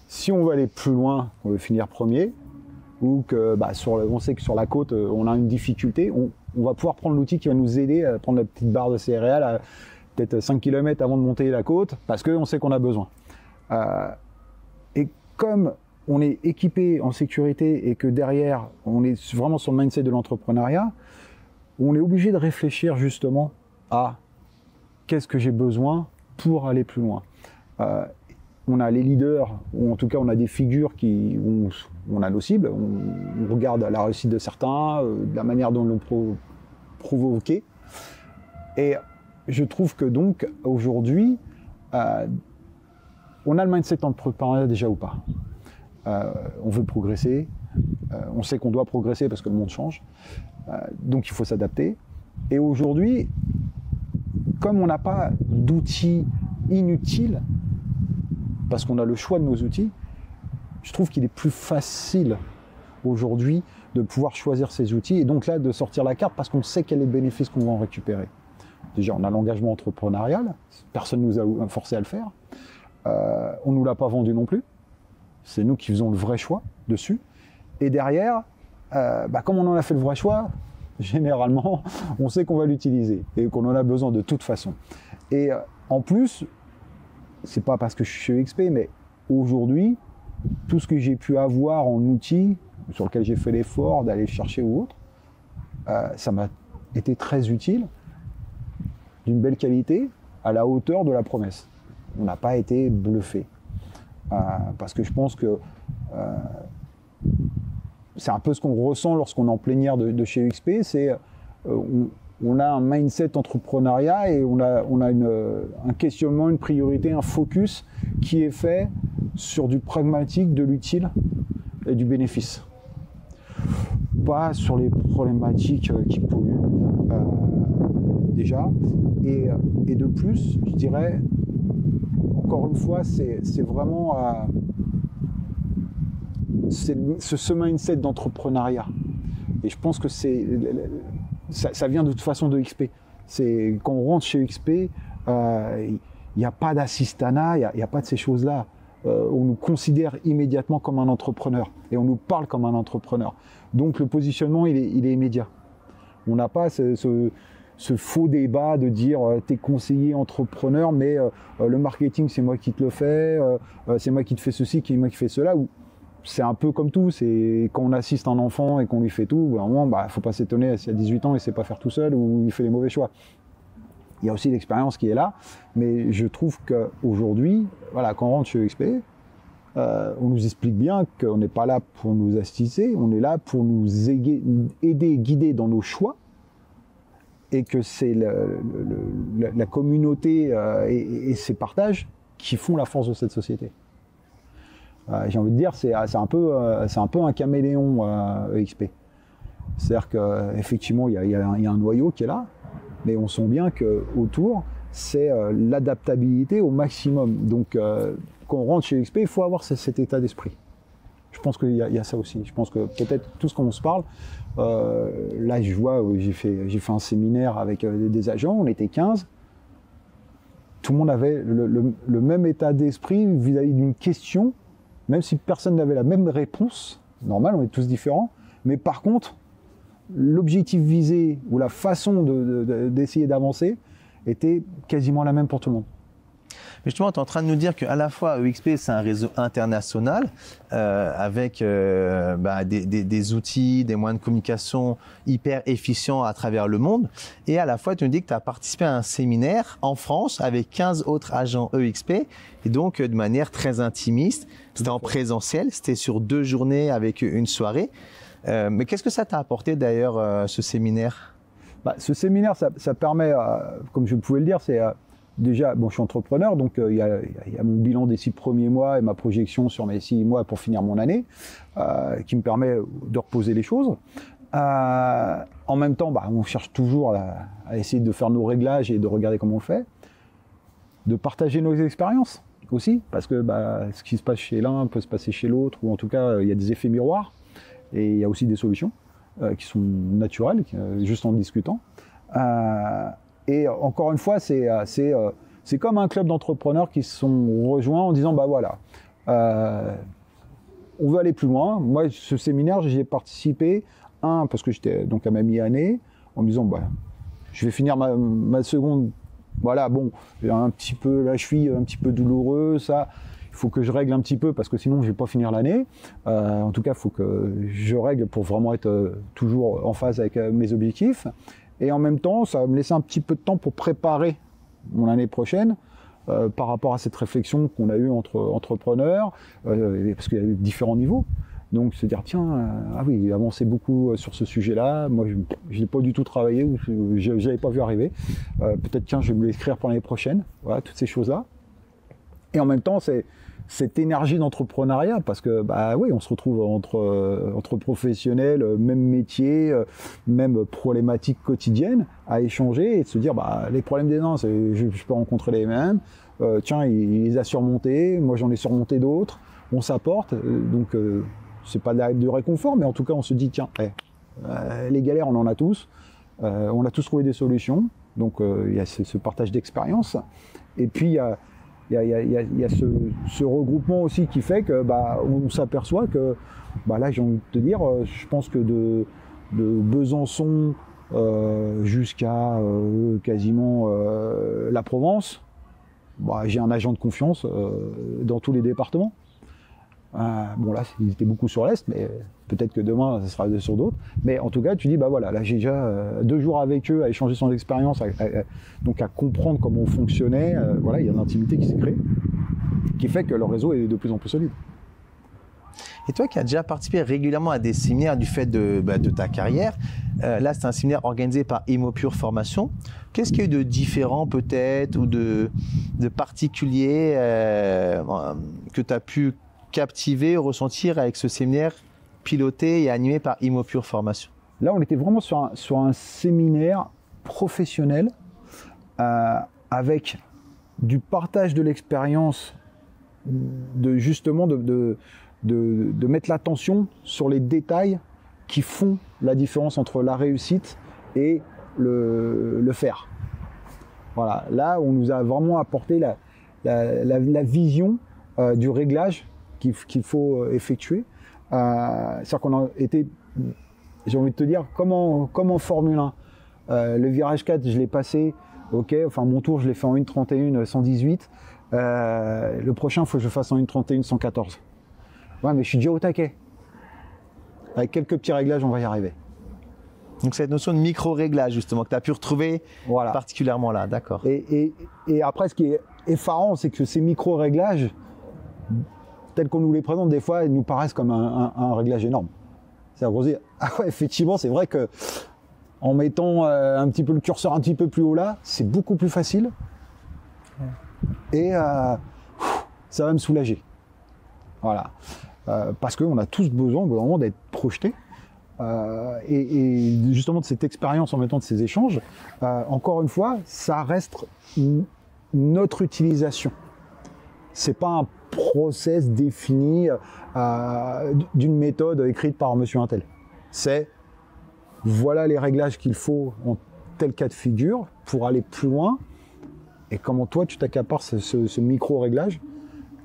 Si on veut aller plus loin, on veut finir premier, ou que on sait que sur la côte, on a une difficulté, on va pouvoir prendre l'outil qui va nous aider à prendre la petite barre de céréales à peut-être 5 km avant de monter la côte, parce qu'on sait qu'on a besoin. Et comme on est équipé en sécurité et que derrière, on est vraiment sur le mindset de l'entrepreneuriat, on est obligé de réfléchir justement à qu'est-ce que j'ai besoin pour aller plus loin. On a les leaders, ou en tout cas on a des figures où on a nos cibles, on regarde la réussite de certains, de la manière dont l'on provoqué. Et je trouve que donc aujourd'hui, on a le mindset entrepreneurial déjà ou pas. On veut progresser, on sait qu'on doit progresser parce que le monde change, donc il faut s'adapter. Et aujourd'hui, comme on n'a pas d'outils inutiles, parce qu'on a le choix de nos outils, je trouve qu'il est plus facile aujourd'hui de pouvoir choisir ces outils et donc là de sortir la carte parce qu'on sait quels sont les bénéfices qu'on va en récupérer. Déjà, on a l'engagement entrepreneurial, personne ne nous a forcé à le faire. On ne nous l'a pas vendu non plus. C'est nous qui faisons le vrai choix dessus. Et derrière, comme on en a fait le vrai choix, généralement, on sait qu'on va l'utiliser et qu'on en a besoin de toute façon. Et en plus, c'est pas parce que je suis chez XP, mais aujourd'hui, tout ce que j'ai pu avoir en outils, sur lequel j'ai fait l'effort d'aller chercher ou autre, ça m'a été très utile, d'une belle qualité, à la hauteur de la promesse. On n'a pas été bluffé. Parce que je pense que c'est un peu ce qu'on ressent lorsqu'on est en plénière de chez XP, c'est on a un mindset entrepreneuriat et on a un questionnement, une priorité, un focus qui est fait sur du pragmatique, de l'utile et du bénéfice. Pas sur les problématiques qui polluent déjà. Et de plus, je dirais, encore une fois, c'est vraiment ce mindset d'entrepreneuriat. Et je pense que ça vient de toute façon de XP. C'est quand on rentre chez XP, il n'y a pas d'assistanat, il n'y a pas de ces choses-là. On nous considère immédiatement comme un entrepreneur et on nous parle comme un entrepreneur. Donc le positionnement, il est immédiat. On n'a pas ce faux débat de dire t'es conseiller entrepreneur, mais le marketing c'est moi qui te le fais, c'est moi qui te fais ceci, c'est moi qui fais cela. C'est un peu comme tout, c'est quand on assiste un enfant et qu'on lui fait tout, à un moment, faut pas s'étonner s'il a 18 ans et ne sait pas faire tout seul ou il fait les mauvais choix. Il y a aussi l'expérience qui est là, mais je trouve qu'aujourd'hui, voilà, quand on rentre chez XP, on nous explique bien qu'on n'est pas là pour nous assister, on est là pour nous aider, guider dans nos choix, et que c'est la communauté et ses partages qui font la force de cette société. J'ai envie de dire, c'est un peu un caméléon EXP. C'est-à-dire qu'effectivement, il y a un noyau qui est là, mais on sent bien qu'autour, c'est l'adaptabilité au maximum. Donc, quand on rentre chez EXP, il faut avoir cet état d'esprit. Je pense qu'il y a ça aussi. Je pense que peut-être tout ce qu'on se parle, là, je vois, j'ai fait un séminaire avec des agents, on était 15. Tout le monde avait le même état d'esprit vis-à-vis d'une question, même si personne n'avait la même réponse. Normal, on est tous différents. Mais par contre, l'objectif visé ou la façon d'essayer d'avancer était quasiment la même pour tout le monde. Mais justement, tu es en train de nous dire qu'à la fois EXP, c'est un réseau international avec des outils, des moyens de communication hyper efficients à travers le monde. Et à la fois, tu nous dis que tu as participé à un séminaire en France avec 15 autres agents EXP et donc de manière très intimiste. C'était en présentiel, c'était sur 2 journées avec une soirée. Mais qu'est-ce que ça t'a apporté d'ailleurs, ce séminaire ? Ce séminaire, ça permet, comme je pouvais le dire, c'est... Déjà, bon, je suis entrepreneur, donc il y a mon bilan des 6 premiers mois et ma projection sur mes 6 mois pour finir mon année, qui me permet de reposer les choses. En même temps, on cherche toujours à essayer de faire nos réglages et de regarder comment on le fait. De partager nos expériences aussi, parce que ce qui se passe chez l'un peut se passer chez l'autre, ou en tout cas, il y a des effets miroirs, et il y a aussi des solutions qui sont naturelles, juste en discutant. Et encore une fois, c'est comme un club d'entrepreneurs qui se sont rejoints en disant, voilà, on veut aller plus loin. Moi, ce séminaire, j'y ai participé, parce que j'étais donc à ma mi-année, en me disant, bah, je vais finir ma seconde. Voilà, bon, un petit peu la cheville, un petit peu douloureux, ça, il faut que je règle un petit peu parce que sinon je vais pas finir l'année. En tout cas, il faut que je règle pour vraiment être toujours en phase avec mes objectifs. Et en même temps, ça va me laisser un petit peu de temps pour préparer mon année prochaine par rapport à cette réflexion qu'on a eue entre entrepreneurs, parce qu'il y a eu différents niveaux. Donc se dire, tiens, ah oui, avancer beaucoup sur ce sujet-là, moi je n'ai pas du tout travaillé, ou je n'avais pas vu arriver. Peut-être, tiens, je vais me l'écrire pour l'année prochaine. Voilà, toutes ces choses-là. Et en même temps, c'est cette énergie d'entrepreneuriat, parce que, bah oui, on se retrouve entre professionnels, même métier, même problématiques quotidiennes, à échanger et de se dire, bah, les problèmes des uns, je peux rencontrer les mêmes. Tiens, il les a surmontés, moi j'en ai surmonté d'autres. On s'apporte, donc c'est pas de réconfort, mais en tout cas on se dit, tiens, les galères on en a tous, on a tous trouvé des solutions, donc il y a ce partage d'expérience, et puis il y a ce regroupement aussi qui fait que bah, on s'aperçoit que, bah, là j'ai envie de te dire, je pense que de Besançon jusqu'à quasiment la Provence, bah, j'ai un agent de confiance dans tous les départements. Bon là, ils étaient beaucoup sur l'Est, mais peut-être que demain, ça sera sur d'autres. Mais en tout cas, tu dis, bah voilà, là j'ai déjà 2 jours avec eux à échanger son expérience, donc à comprendre comment on fonctionnait. Voilà, il y a une intimité qui s'est créée, qui fait que leur réseau est de plus en plus solide. Et toi qui as déjà participé régulièrement à des séminaires du fait de ta carrière, là c'est un séminaire organisé par ImoPure Formation. Qu'est-ce qu'il y a eu de différent peut-être ou de particulier que tu as pu captiver, ressentir avec ce séminaire piloté et animé par ImoPure Formation? Là, on était vraiment sur un séminaire professionnel avec du partage de l'expérience, justement de mettre l'attention sur les détails qui font la différence entre la réussite et le faire. Voilà, là, on nous a vraiment apporté la vision du réglage qu'il faut effectuer. C'est-à-dire qu'on a été, j'ai envie de te dire, comme en Formule 1. Le virage 4, je l'ai passé, ok, enfin mon tour, je l'ai fait en 1:31 118. Le prochain, il faut que je fasse en 1:31 114. Ouais, mais je suis déjà au taquet. Avec quelques petits réglages, on va y arriver. Donc cette notion de micro-réglage, justement, que tu as pu retrouver voilà. Particulièrement là, d'accord. Et après, ce qui est effarant, c'est que ces micro-réglages, tels qu'on nous les présente, des fois, ils nous paraissent comme un réglage énorme. C'est-à-dire qu'on se dit, ah ouais, effectivement, c'est vrai que en mettant un petit peu le curseur un petit peu plus haut là, c'est beaucoup plus facile. Et ça va me soulager. Voilà. Parce qu'on a tous besoin vraiment d'être projetés. Et justement de cette expérience en même temps de ces échanges, encore une fois, ça reste notre utilisation. C'est pas un process défini d'une méthode écrite par monsieur Intel. C'est voilà les réglages qu'il faut en tel cas de figure pour aller plus loin, et comment toi tu t'accapares ce micro-réglage,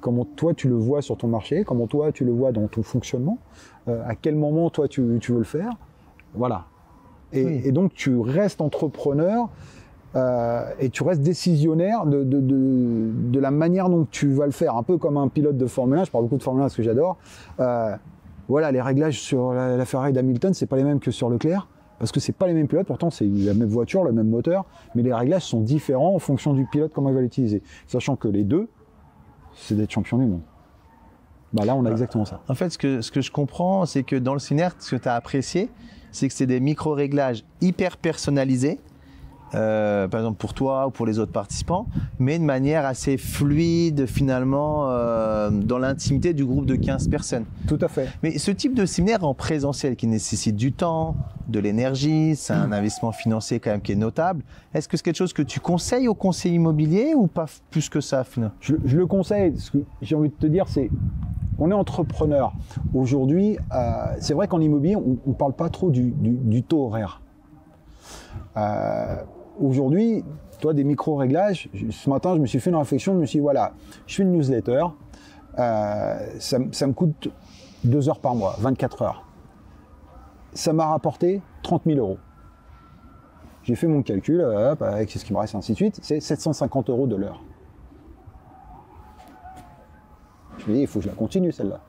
comment toi tu le vois sur ton marché, comment toi tu le vois dans ton fonctionnement, à quel moment toi tu veux le faire, voilà. Et donc tu restes entrepreneur et tu restes décisionnaire de la manière dont tu vas le faire, un peu comme un pilote de Formule 1, je parle beaucoup de Formule 1 parce que j'adore. Voilà, les réglages sur la Ferrari d'Hamilton, c'est pas les mêmes que sur Leclerc, parce que c'est pas les mêmes pilotes, pourtant c'est la même voiture, le même moteur, mais les réglages sont différents en fonction du pilote, comment il va l'utiliser. Sachant que les deux, c'est d'être champion du monde. Bah là, on a exactement ça. En fait, ce que je comprends, c'est que dans le séminaire, ce que tu as apprécié, c'est que c'est des micro-réglages hyper personnalisés, par exemple pour toi ou pour les autres participants, mais de manière assez fluide finalement dans l'intimité du groupe de 15 personnes. Tout à fait. Mais ce type de séminaire en présentiel qui nécessite du temps, de l'énergie, c'est un investissement financier quand même qui est notable. Est-ce que c'est quelque chose que tu conseilles aux conseillers immobiliers ou pas plus que ça finalement? Je le conseille. Ce que j'ai envie de te dire, c'est on est entrepreneur. Aujourd'hui, c'est vrai qu'en immobilier, on ne parle pas trop du taux horaire. Aujourd'hui, toi, des micro-réglages, ce matin, je me suis fait une réflexion, je me suis dit, voilà, je fais une newsletter, ça me coûte 2 heures par mois, 24 heures. Ça m'a rapporté 30 000 euros. J'ai fait mon calcul, hop, avec ce qui me reste, ainsi de suite, c'est 750 euros de l'heure. Je me dis, il faut que je la continue celle-là.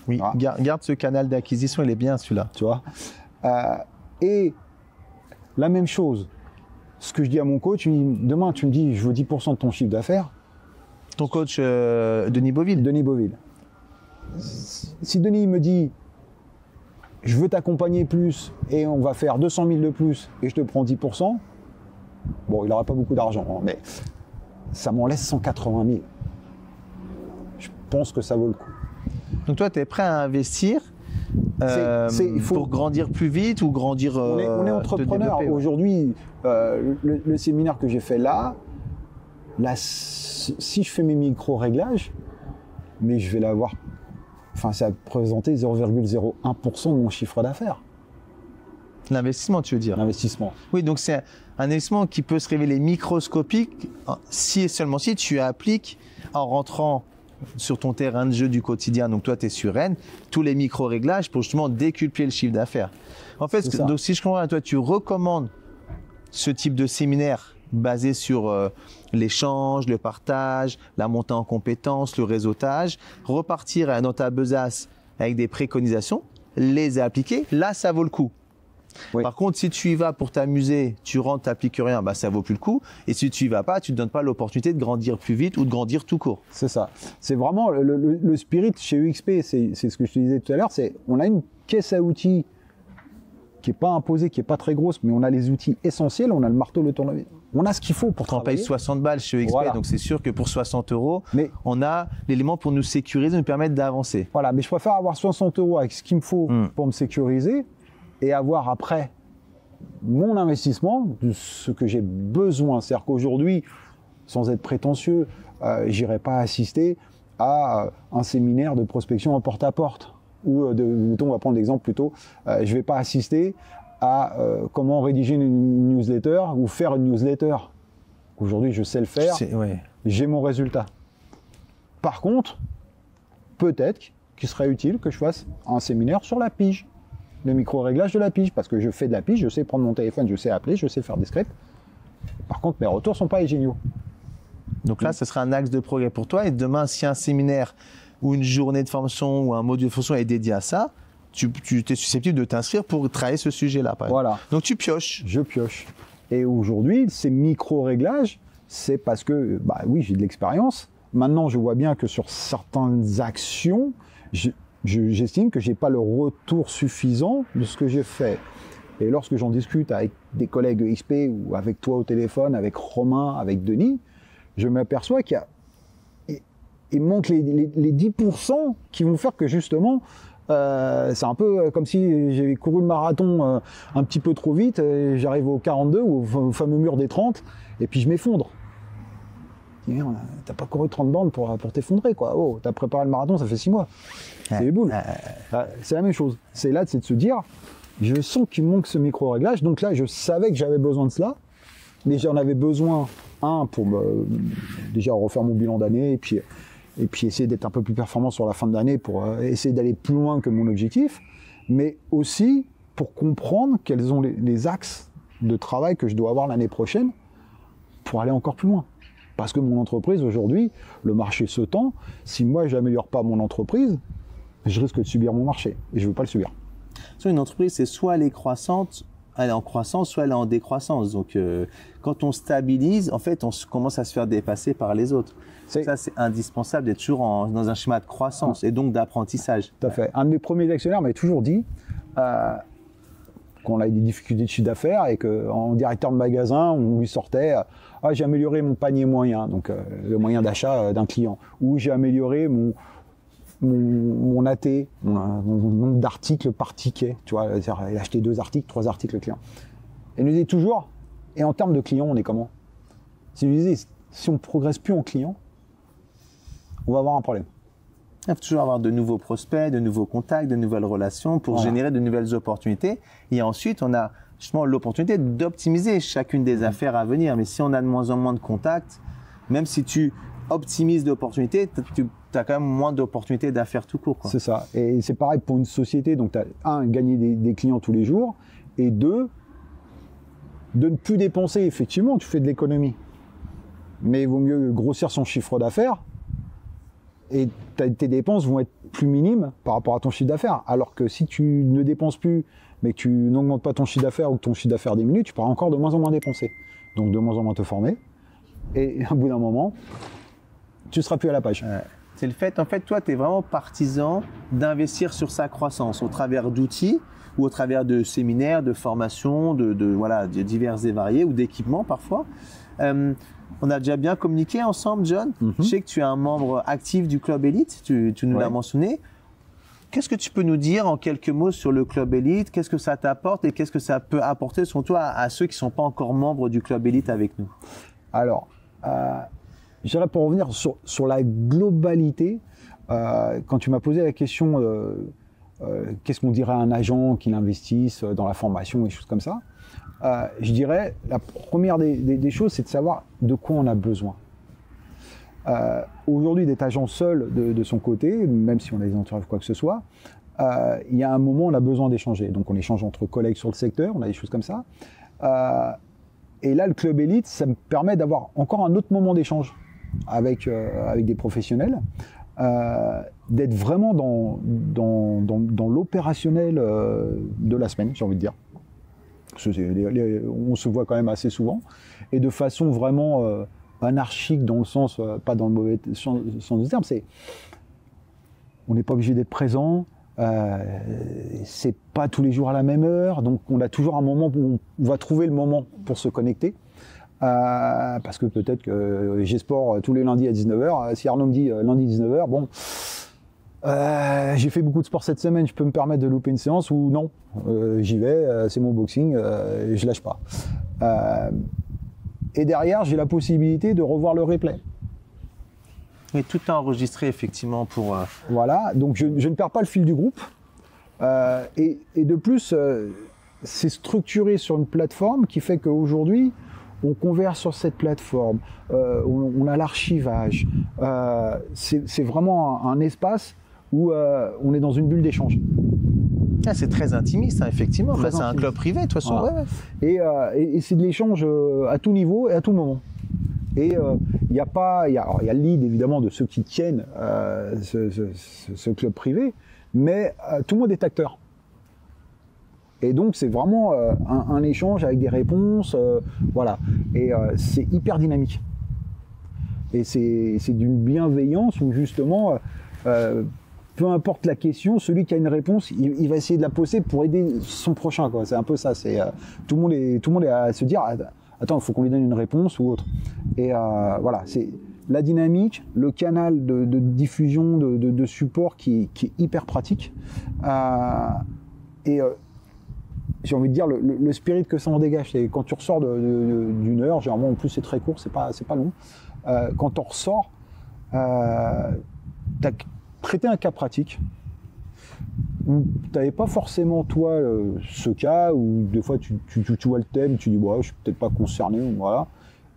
Oui, Voilà. garde ce canal d'acquisition, il est bien celui-là. Tu vois. Et la même chose, ce que je dis à mon coach, demain tu me dis, je veux 10% de ton chiffre d'affaires. Ton coach Denis Beauville. Denis Beauville. Si Denis me dit, je veux t'accompagner plus et on va faire 200 000 de plus et je te prends 10%, bon, il n'aura pas beaucoup d'argent, hein, mais ça m'en laisse 180 000. Je pense que ça vaut le coup. Donc toi, tu es prêt à investir pour grandir plus vite ou grandir on est entrepreneur. Ouais. Aujourd'hui, le séminaire que j'ai fait là, si je fais mes micro-réglages, mais je vais l'avoir, enfin ça va représenter 0,01% de mon chiffre d'affaires. L'investissement, tu veux dire? L'investissement. Oui, donc c'est un investissement qui peut se révéler microscopique si et seulement si tu appliques en rentrant sur ton terrain de jeu du quotidien, donc toi tu es sur Rennes, tous les micro-réglages pour justement décupler le chiffre d'affaires. En fait, donc si je comprends, toi tu recommandes ce type de séminaire basé sur l'échange, le partage, la montée en compétences, le réseautage, repartir dans ta besace avec des préconisations, les appliquer, là ça vaut le coup. Oui. Par contre, si tu y vas pour t'amuser, tu rentres, tu n'appliques rien, bah, ça ne vaut plus le coup. Et si tu y vas pas, tu ne te donnes pas l'opportunité de grandir plus vite ou de grandir tout court. C'est ça. C'est vraiment le spirit chez UXP, c'est ce que je te disais tout à l'heure, c'est on a une caisse à outils qui n'est pas imposée, qui n'est pas très grosse, mais on a les outils essentiels, on a le marteau, le tournevis. On a ce qu'il faut pour travailler. On paye 60 balles chez UXP, voilà. Donc c'est sûr que pour 60 euros, on a l'élément pour nous sécuriser, nous permettre d'avancer. Voilà, mais je préfère avoir 60 euros avec ce qu'il me faut pour me sécuriser et avoir après mon investissement de ce que j'ai besoin. C'est-à-dire qu'aujourd'hui, sans être prétentieux, j'irai pas assister à un séminaire de prospection en porte-à-porte. Ou, on va prendre l'exemple plutôt, je vais pas assister à comment rédiger une newsletter ou faire une newsletter. Aujourd'hui, je sais le faire, j'ai mon résultat. Par contre, peut-être qu'il serait utile que je fasse un séminaire sur la pige. Le micro-réglage de la pige, parce que je fais de la pige, je sais prendre mon téléphone, je sais appeler, je sais faire des scripts. Par contre, mes retours ne sont pas géniaux. Donc là, ce sera un axe de progrès pour toi. Et demain, si un séminaire ou une journée de formation ou un module de formation est dédié à ça, tu es susceptible de t'inscrire pour travailler ce sujet-là. Voilà. Donc tu pioches. Je pioche. Et aujourd'hui, ces micro-réglages, c'est parce que, bah oui, j'ai de l'expérience. Maintenant, je vois bien que sur certaines actions, j'estime que je n'ai pas le retour suffisant de ce que j'ai fait. Et lorsque j'en discute avec des collègues XP ou avec toi au téléphone, avec Romain, avec Denis, je m'aperçois qu'il manque les 10% qui vont faire que justement, c'est un peu comme si j'avais couru le marathon un petit peu trop vite, j'arrive au 42 ou au fameux mur des 30, et puis je m'effondre. T'as pas couru 30 bornes pour t'effondrer, quoi. Oh, t'as préparé le marathon, ça fait 6 mois. C'est les boules. C'est la même chose. C'est de se dire, je sens qu'il manque ce micro-réglage. Donc là, je savais que j'avais besoin de cela. Mais j'en avais besoin, pour déjà refaire mon bilan d'année et puis essayer d'être un peu plus performant sur la fin de l'année pour essayer d'aller plus loin que mon objectif. Mais aussi pour comprendre quels sont les axes de travail que je dois avoir l'année prochaine pour aller encore plus loin. Parce que mon entreprise, aujourd'hui, le marché se tend. Si moi, je n'améliore pas mon entreprise, je risque de subir mon marché. Et je ne veux pas le subir. Une entreprise, c'est soit elle est croissante, elle est en croissance, soit elle est en décroissance. Donc, quand on stabilise, en fait, on commence à se faire dépasser par les autres. Ça, c'est indispensable d'être toujours dans un schéma de croissance et donc d'apprentissage. Tout à fait. Un de mes premiers actionnaires m'avait toujours dit, qu'on a eu des difficultés de chiffre d'affaires et qu'en directeur de magasin, on lui sortait « Ah, j'ai amélioré mon panier moyen », donc le moyen d'achat d'un client, ou « J'ai amélioré mon AT, mon nombre d'articles par ticket », tu vois, il a acheté 2 articles, 3 articles le client. Et il nous disait toujours « Et en termes de clients, on est comment ?» Si nous disait « Si on ne progresse plus en clients, on va avoir un problème. » Il faut toujours avoir de nouveaux prospects, de nouveaux contacts, de nouvelles relations pour générer de nouvelles opportunités. Et ensuite, on a justement l'opportunité d'optimiser chacune des affaires à venir. Mais si on a de moins en moins de contacts, même si tu optimises l'opportunité, tu as quand même moins d'opportunités d'affaires tout court, quoi. C'est ça. Et c'est pareil pour une société. Donc, tu as, un, gagner des clients tous les jours, et deux, de ne plus dépenser. Effectivement, tu fais de l'économie. Mais il vaut mieux grossir son chiffre d'affaires, et tes dépenses vont être plus minimes par rapport à ton chiffre d'affaires. Alors que si tu ne dépenses plus, mais que tu n'augmentes pas ton chiffre d'affaires ou que ton chiffre d'affaires diminue, tu pourras encore de moins en moins dépenser. Donc de moins en moins te former. Et au bout d'un moment, tu ne seras plus à la page. C'est le fait, en fait, toi, tu es vraiment partisan d'investir sur sa croissance au travers d'outils ou au travers de séminaires, de formations, voilà, de divers et variés ou d'équipements parfois. On a déjà bien communiqué ensemble, John. Je sais que tu es un membre actif du Club Elite, tu nous l'as mentionné. Qu'est-ce que tu peux nous dire en quelques mots sur le Club Elite? Qu'est-ce que ça t'apporte et qu'est-ce que ça peut apporter, selon toi, à ceux qui ne sont pas encore membres du Club Elite avec nous? Alors, je dirais pour revenir sur la globalité, quand tu m'as posé la question qu'est-ce qu'on dirait à un agent qui investisse dans la formation et des choses comme ça, je dirais la première des choses, c'est de savoir de quoi on a besoin. Aujourd'hui, d'être agent seul de son côté, même si on a des entourages ou quoi que ce soit, il y a un moment où on a besoin d'échanger. Donc on échange entre collègues sur le secteur, on a des choses comme ça. Et là, le Club Elite, ça me permet d'avoir encore un autre moment d'échange avec des professionnels, d'être vraiment dans l'opérationnel de la semaine, j'ai envie de dire. On se voit quand même assez souvent, et de façon vraiment anarchique, dans le sens, pas dans le mauvais sens du terme, c'est on n'est pas obligé d'être présent, c'est pas tous les jours à la même heure, donc on a toujours un moment où on va trouver le moment pour se connecter, parce que peut-être que j'ai sport tous les lundis à 19h, si Arnaud me dit lundi 19h, bon, j'ai fait beaucoup de sport cette semaine, je peux me permettre de louper une séance, ou non, j'y vais, c'est mon boxing, je lâche pas. Et derrière, j'ai la possibilité de revoir le replay. Mais tout est enregistré, effectivement, pour... Voilà, donc je ne perds pas le fil du groupe. Et de plus, c'est structuré sur une plateforme qui fait qu'aujourd'hui, on converse sur cette plateforme, on a l'archivage. C'est vraiment un espace où on est dans une bulle d'échange. Ah, c'est très intimiste, hein, effectivement. Bah, c'est un club privé, de toute façon. Voilà. Ouais. Et c'est de l'échange à tout niveau et à tout moment. Et il y a le lead évidemment de ceux qui tiennent ce club privé, mais tout le monde est acteur. Et donc c'est vraiment un échange avec des réponses, voilà. Et c'est hyper dynamique. Et c'est d'une bienveillance où justement, peu importe la question, celui qui a une réponse, il va essayer de la poser pour aider son prochain, quoi. C'est un peu ça. C'est tout le monde est à se dire, attends, il faut qu'on lui donne une réponse ou autre. Et voilà, c'est la dynamique, le canal de diffusion, de support qui est hyper pratique. J'ai envie de dire le spirit que ça en dégage. Et quand tu ressors d'une heure, généralement en plus c'est très court, c'est pas long. Quand on ressort, t'as traité un cas pratique où tu n'avais pas forcément toi ce cas, où des fois tu vois le thème, tu dis ouais, je suis peut-être pas concerné, voilà.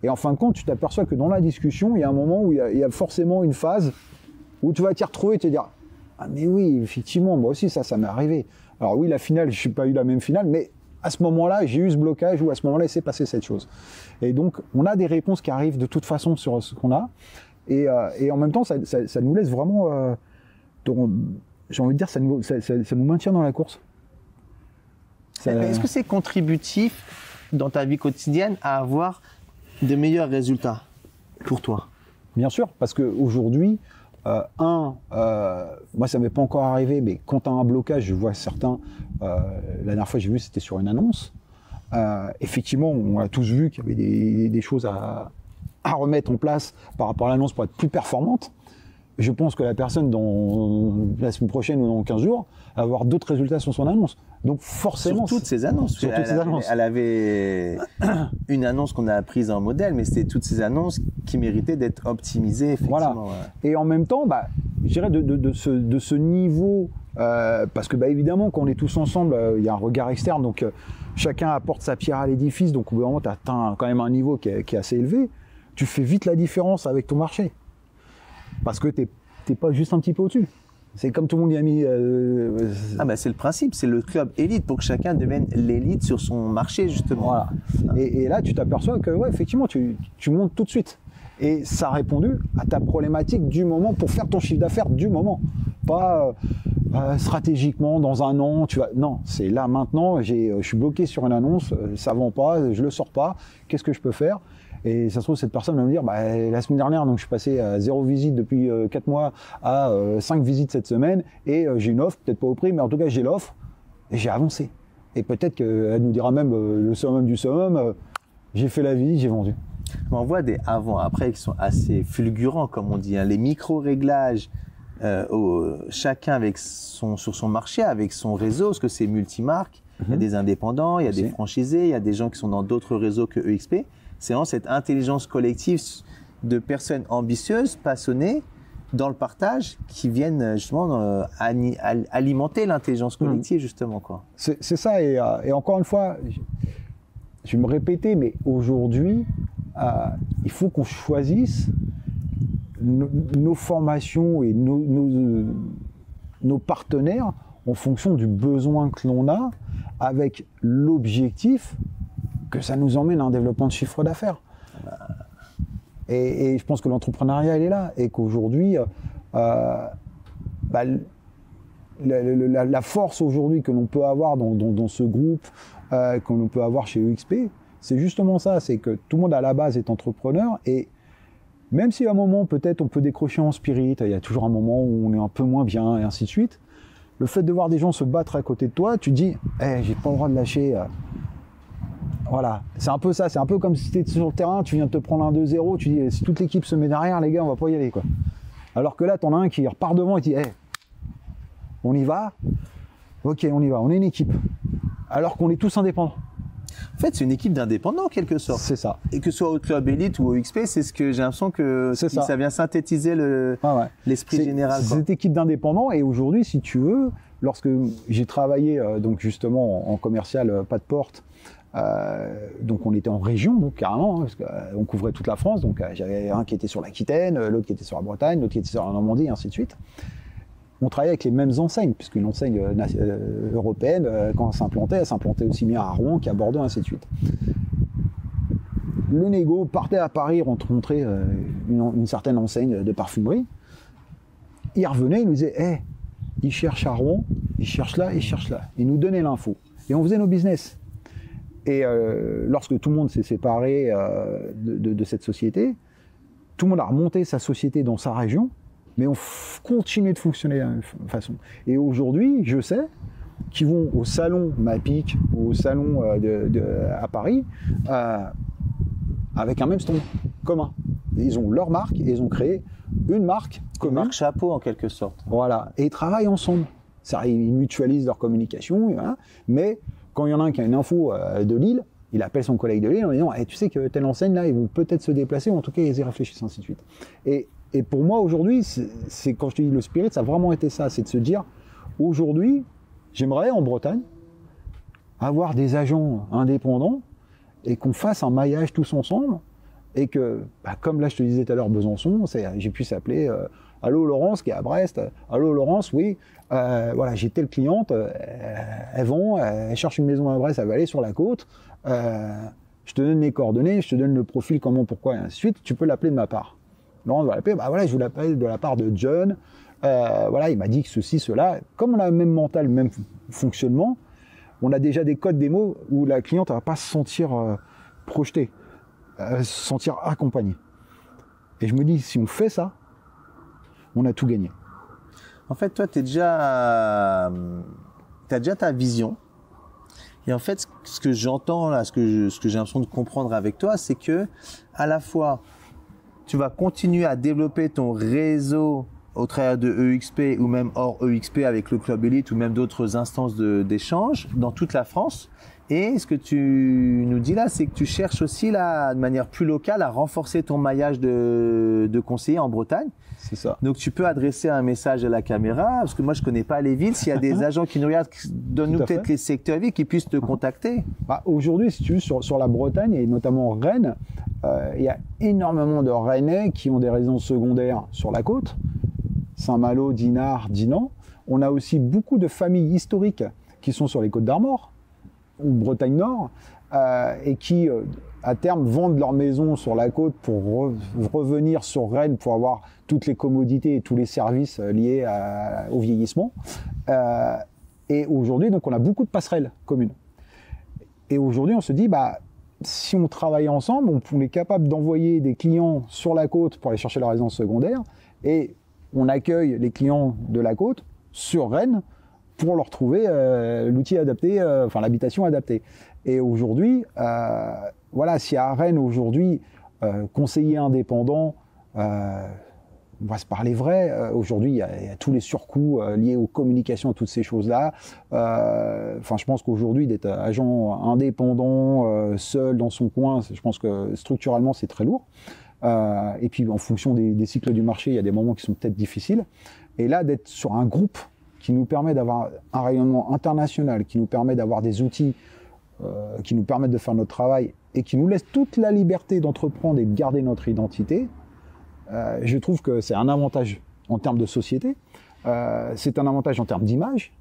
Et en fin de compte, tu t'aperçois que dans la discussion, il y a un moment où il y a forcément une phase où tu vas t'y retrouver et te dire ah mais oui, effectivement, moi aussi ça m'est arrivé. Alors oui, la finale, je n'ai pas eu la même finale, mais à ce moment-là, j'ai eu ce blocage, ou à ce moment-là, il s'est passé cette chose. Et donc, on a des réponses qui arrivent de toute façon sur ce qu'on a, et en même temps, ça nous laisse vraiment, j'ai envie de dire, ça nous maintient dans la course. Est-ce que c'est contributif dans ta vie quotidienne à avoir de meilleurs résultats pour toi? Bien sûr, parce qu'aujourd'hui, moi ça m'est pas encore arrivé, mais quand tu as un blocage, je vois certains, la dernière fois j'ai vu c'était sur une annonce, effectivement on a tous vu qu'il y avait des choses à remettre en place par rapport à l'annonce pour être plus performante. Je pense que la personne dans la semaine prochaine ou dans 15 jours va avoir d'autres résultats sur son annonce. Donc forcément... Sur toutes ces annonces. Elle avait une annonce qu'on a prise en modèle, mais c'était toutes ces annonces qui méritaient d'être optimisées, effectivement. Voilà. Ouais. Et en même temps, je dirais de ce niveau, parce que évidemment, quand on est tous ensemble, il y a un regard externe, donc chacun apporte sa pierre à l'édifice, donc au bout d'un moment, tu atteins quand même un niveau qui est assez élevé. Tu fais vite la différence avec ton marché. Parce que t'es pas juste un petit peu au-dessus. C'est comme tout le monde y a mis. C'est le principe, c'est le club élite pour que chacun devienne l'élite sur son marché, justement. Voilà. Et là, tu t'aperçois que, ouais, effectivement, tu montes tout de suite. Et ça a répondu à ta problématique du moment pour faire ton chiffre d'affaires du moment. Pas stratégiquement, dans un an, Non, c'est là, maintenant, je suis bloqué sur une annonce, ça vend pas, je le sors pas, qu'est-ce que je peux faire? Et ça se trouve, cette personne va me dire, la semaine dernière, donc je suis passé à 0 visite depuis 4 mois à 5 visites cette semaine, et j'ai une offre, peut-être pas au prix, mais en tout cas, j'ai l'offre, et j'ai avancé. Et peut-être qu'elle nous dira même le summum du summum, j'ai fait la visite, j'ai vendu. On voit des avant-après qui sont assez fulgurants, comme on dit, hein. Les micro-réglages, chacun sur son marché, avec son réseau, parce que c'est multimarque, il y a des indépendants, il y a des franchisés, il y a des gens qui sont dans d'autres réseaux que EXP. C'est vraiment cette intelligence collective de personnes ambitieuses, passionnées, dans le partage, qui viennent justement alimenter l'intelligence collective, justement, quoi. C'est ça, et encore une fois, je vais me répéter, mais aujourd'hui, il faut qu'on choisisse nos formations et nos partenaires en fonction du besoin que l'on a, avec l'objectif que ça nous emmène à un développement de chiffre d'affaires. Et je pense que l'entrepreneuriat, il est là, et qu'aujourd'hui, la force aujourd'hui que l'on peut avoir dans ce groupe, que l'on peut avoir chez EXP, c'est justement ça, c'est que tout le monde à la base est entrepreneur, et même si à un moment peut-être on peut décrocher en spirit, il y a toujours un moment où on est un peu moins bien et ainsi de suite, le fait de voir des gens se battre à côté de toi, tu te dis j'ai pas le droit de lâcher. Voilà, c'est un peu ça, c'est un peu comme si tu étais sur le terrain, tu viens de te prendre un 2-0, tu dis si toute l'équipe se met derrière, les gars, on va pas y aller, quoi. Alors que là, t'en as un qui repart devant et dit on y va, ok, on y va, on est une équipe. Alors qu'on est tous indépendants. En fait, c'est une équipe d'indépendants, en quelque sorte. C'est ça. Et que ce soit au club élite ou au XP, c'est ce que j'ai l'impression que ça vient synthétiser l'esprit général. C'est cette équipe d'indépendants, et aujourd'hui, si tu veux, lorsque j'ai travaillé donc justement en commercial pas de porte, donc on était en région, donc carrément, parce qu'on couvrait toute la France, donc j'avais un qui était sur l'Aquitaine, l'autre qui était sur la Bretagne, l'autre qui était sur la Normandie, et ainsi de suite. On travaillait avec les mêmes enseignes, puisqu'une enseigne européenne, quand elle s'implantait aussi bien à Rouen qu'à Bordeaux, ainsi de suite. Le négo partait à Paris rencontrer une certaine enseigne de parfumerie. Il revenait, il nous disait il cherche à Rouen, il cherche là, il cherche là. Il nous donnait l'info. Et on faisait nos business. Et lorsque tout le monde s'est séparé de cette société, tout le monde a remonté sa société dans sa région, mais on continue de fonctionner de la même façon. Et aujourd'hui, je sais qu'ils vont au salon MAPIC, au salon à Paris, avec un même stand commun. Ils ont leur marque et ils ont créé une marque commune. Une marque chapeau, en quelque sorte. Voilà. Et ils travaillent ensemble. Ils mutualisent leur communication, hein, mais quand il y en a un qui a une info de Lille, il appelle son collègue de Lille en disant tu sais que telle enseigne là, ils vont peut-être se déplacer, ou en tout cas ils y réfléchissent, ainsi de suite. Et pour moi aujourd'hui, c'est quand je te dis le spirit, ça a vraiment été ça, c'est de se dire aujourd'hui, j'aimerais en Bretagne avoir des agents indépendants et qu'on fasse un maillage tous ensemble, et que, comme là je te disais tout à l'heure, Besançon, j'ai pu s'appeler allô Laurence qui est à Brest, allô Laurence, oui, voilà, j'ai telle cliente, elle cherche une maison à Brest, elle va aller sur la côte, je te donne les coordonnées, je te donne le profil, comment, pourquoi, et ainsi de suite, tu peux l'appeler de ma part. Laurence va l'appeler, voilà, je vous l'appelle de la part de John, voilà, il m'a dit que ceci, cela, comme on a le même mental, le même fonctionnement, on a déjà des codes démo où la cliente ne va pas se sentir projetée, se sentir accompagnée. Et je me dis, si on fait ça, on a tout gagné. En fait, toi, tu as déjà ta vision. Et en fait, ce que j'entends là, ce que j'ai l'impression de comprendre avec toi, c'est que à la fois, tu vas continuer à développer ton réseau au travers de EXP ou même hors EXP avec le Club Élite ou même d'autres instances d'échange dans toute la France. Et ce que tu nous dis là, c'est que tu cherches aussi là, de manière plus locale à renforcer ton maillage de conseillers en Bretagne. C'est ça. Donc tu peux adresser un message à la caméra, parce que moi je connais pas les villes. S'il y a des agents qui nous regardent, donne-nous peut-être les secteurs villes qui puissent te contacter. Aujourd'hui, si tu veux, sur la Bretagne et notamment Rennes, il y a énormément de Rennais qui ont des résidences secondaires sur la côte, Saint-Malo, Dinard, Dinan. On a aussi beaucoup de familles historiques qui sont sur les côtes d'Armor ou Bretagne Nord et qui, à terme, vendent leur maison sur la côte pour revenir sur Rennes pour avoir toutes les commodités et tous les services liés au vieillissement. Et aujourd'hui, donc, on a beaucoup de passerelles communes. Et aujourd'hui, on se dit, si on travaille ensemble, on est capable d'envoyer des clients sur la côte pour aller chercher leur résidence secondaire et on accueille les clients de la côte sur Rennes pour leur trouver l'outil adapté, l'habitation adaptée. Et aujourd'hui, si à Rennes aujourd'hui, conseiller indépendant, on va se parler vrai, aujourd'hui il y a tous les surcoûts liés aux communications, toutes ces choses-là. Je pense qu'aujourd'hui d'être agent indépendant, seul dans son coin, je pense que structurellement c'est très lourd. Et puis en fonction des cycles du marché, il y a des moments qui sont peut-être difficiles. Et là, d'être sur un groupe qui nous permet d'avoir un rayonnement international, qui nous permet d'avoir des outils qui nous permettent de faire notre travail et qui nous laissent toute la liberté d'entreprendre et de garder notre identité, je trouve que c'est un avantage en termes de société, c'est un avantage en termes d'image,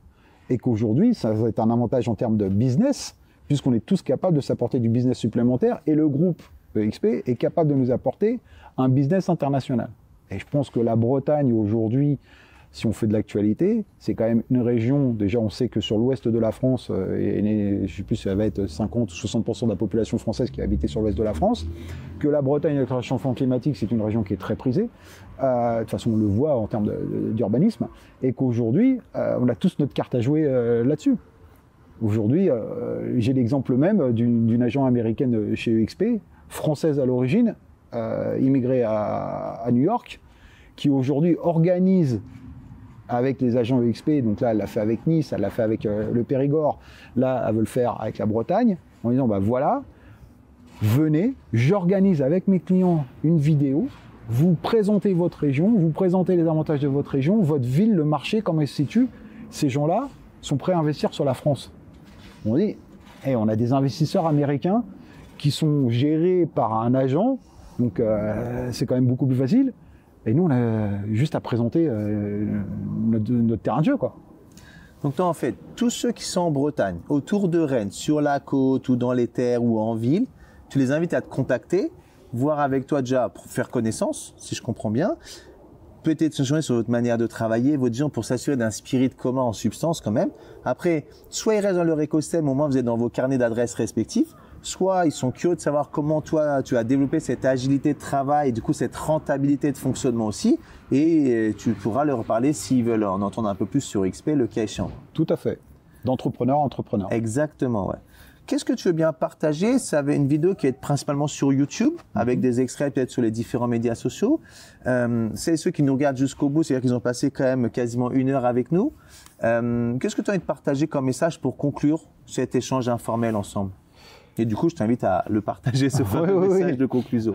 et qu'aujourd'hui, ça va être un avantage en termes de business, puisqu'on est tous capables de s'apporter du business supplémentaire, et le groupe EXP est capable de nous apporter un business international. Et je pense que la Bretagne, aujourd'hui, si on fait de l'actualité, c'est quand même une région, déjà on sait que sur l'ouest de la France, je ne sais plus si ça va être 50 ou 60% de la population française qui est habitée sur l'ouest de la France, que la Bretagne avec le réchauffement climatique, c'est une région qui est très prisée, de toute façon on le voit en termes d'urbanisme, et qu'aujourd'hui, on a tous notre carte à jouer là-dessus. Aujourd'hui, j'ai l'exemple même d'une agent américaine chez EXP, française à l'origine, immigrée à New York, qui aujourd'hui organise avec les agents EXP, donc là elle l'a fait avec Nice, elle l'a fait avec le Périgord, là elle veut le faire avec la Bretagne, en disant voilà, venez, j'organise avec mes clients une vidéo, vous présentez votre région, vous présentez les avantages de votre région, votre ville, le marché, comment il se situe, ces gens-là sont prêts à investir sur la France. On dit, on a des investisseurs américains qui sont gérés par un agent, donc c'est quand même beaucoup plus facile. Et nous, on a juste à présenter notre terrain de jeu, quoi. Donc toi, en fait, tous ceux qui sont en Bretagne, autour de Rennes, sur la côte ou dans les terres ou en ville, tu les invites à te contacter, voir avec toi déjà pour faire connaissance, si je comprends bien, peut-être se changer sur votre manière de travailler, votre vision pour s'assurer d'un spirit commun en substance quand même. Après, soit ils restent dans leur écosystème, au moins vous êtes dans vos carnets d'adresses respectifs, soit ils sont curieux de savoir comment toi tu as développé cette agilité de travail et du coup cette rentabilité de fonctionnement aussi, et tu pourras leur parler s'ils veulent en entendre un peu plus sur XP, le cas échéant. Tout à fait, d'entrepreneur à entrepreneur. Exactement, ouais. Qu'est-ce que tu veux bien partager? Ça avait une vidéo qui est principalement sur YouTube, avec des extraits peut-être sur les différents médias sociaux. C'est ceux qui nous regardent jusqu'au bout, c'est-à-dire qu'ils ont passé quand même quasiment 1 heure avec nous. Qu'est-ce que tu as envie de partager comme message pour conclure cet échange informel ensemble? Et du coup, je t'invite à le partager, ce fameux message de conclusion.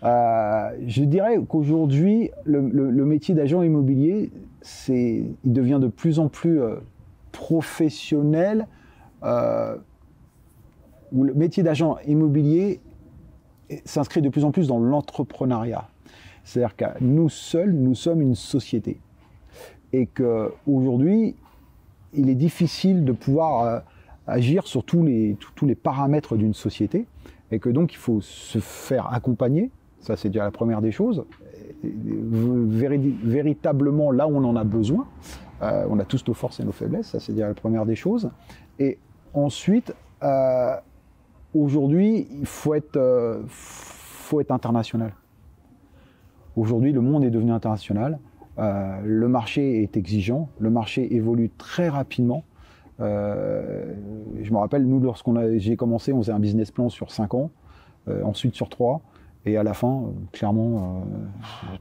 Je dirais qu'aujourd'hui, le métier d'agent immobilier, il devient de plus en plus professionnel. Où le métier d'agent immobilier s'inscrit de plus en plus dans l'entrepreneuriat. C'est-à-dire que nous seuls, nous sommes une société. Et qu'aujourd'hui, il est difficile de pouvoir agir sur tous les paramètres d'une société, et que donc il faut se faire accompagner, ça c'est déjà la première des choses, véritablement là où on en a besoin, on a tous nos forces et nos faiblesses, ça c'est déjà la première des choses, et ensuite, aujourd'hui il faut être international. Aujourd'hui le monde est devenu international, le marché est exigeant, le marché évolue très rapidement. Je me rappelle, nous, j'ai commencé, on faisait un business plan sur 5 ans, ensuite sur 3, et à la fin, clairement,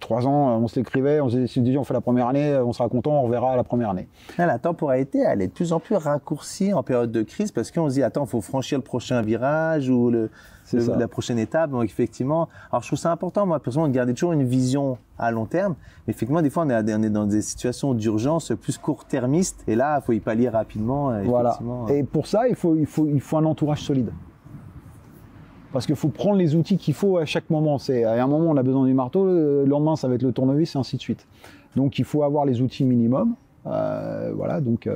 3 ans, on s'écrivait, on s'est dit, on fait la première année, on sera content, on reverra la première année. La temporalité, elle est de plus en plus raccourcie en période de crise, parce qu'on se dit, attends, il faut franchir le prochain virage ou la prochaine étape. Donc effectivement, alors je trouve ça important, moi, personnellement, de garder toujours une vision à long terme. Mais effectivement, des fois, on est dans des situations d'urgence plus court-termistes, et là, il faut y pallier rapidement. Voilà. Et pour ça, il faut un entourage solide. Parce qu'il faut prendre les outils qu'il faut à chaque moment. À un moment, on a besoin du marteau, le lendemain, ça va être le tournevis, et ainsi de suite. Donc, il faut avoir les outils minimum. Voilà, donc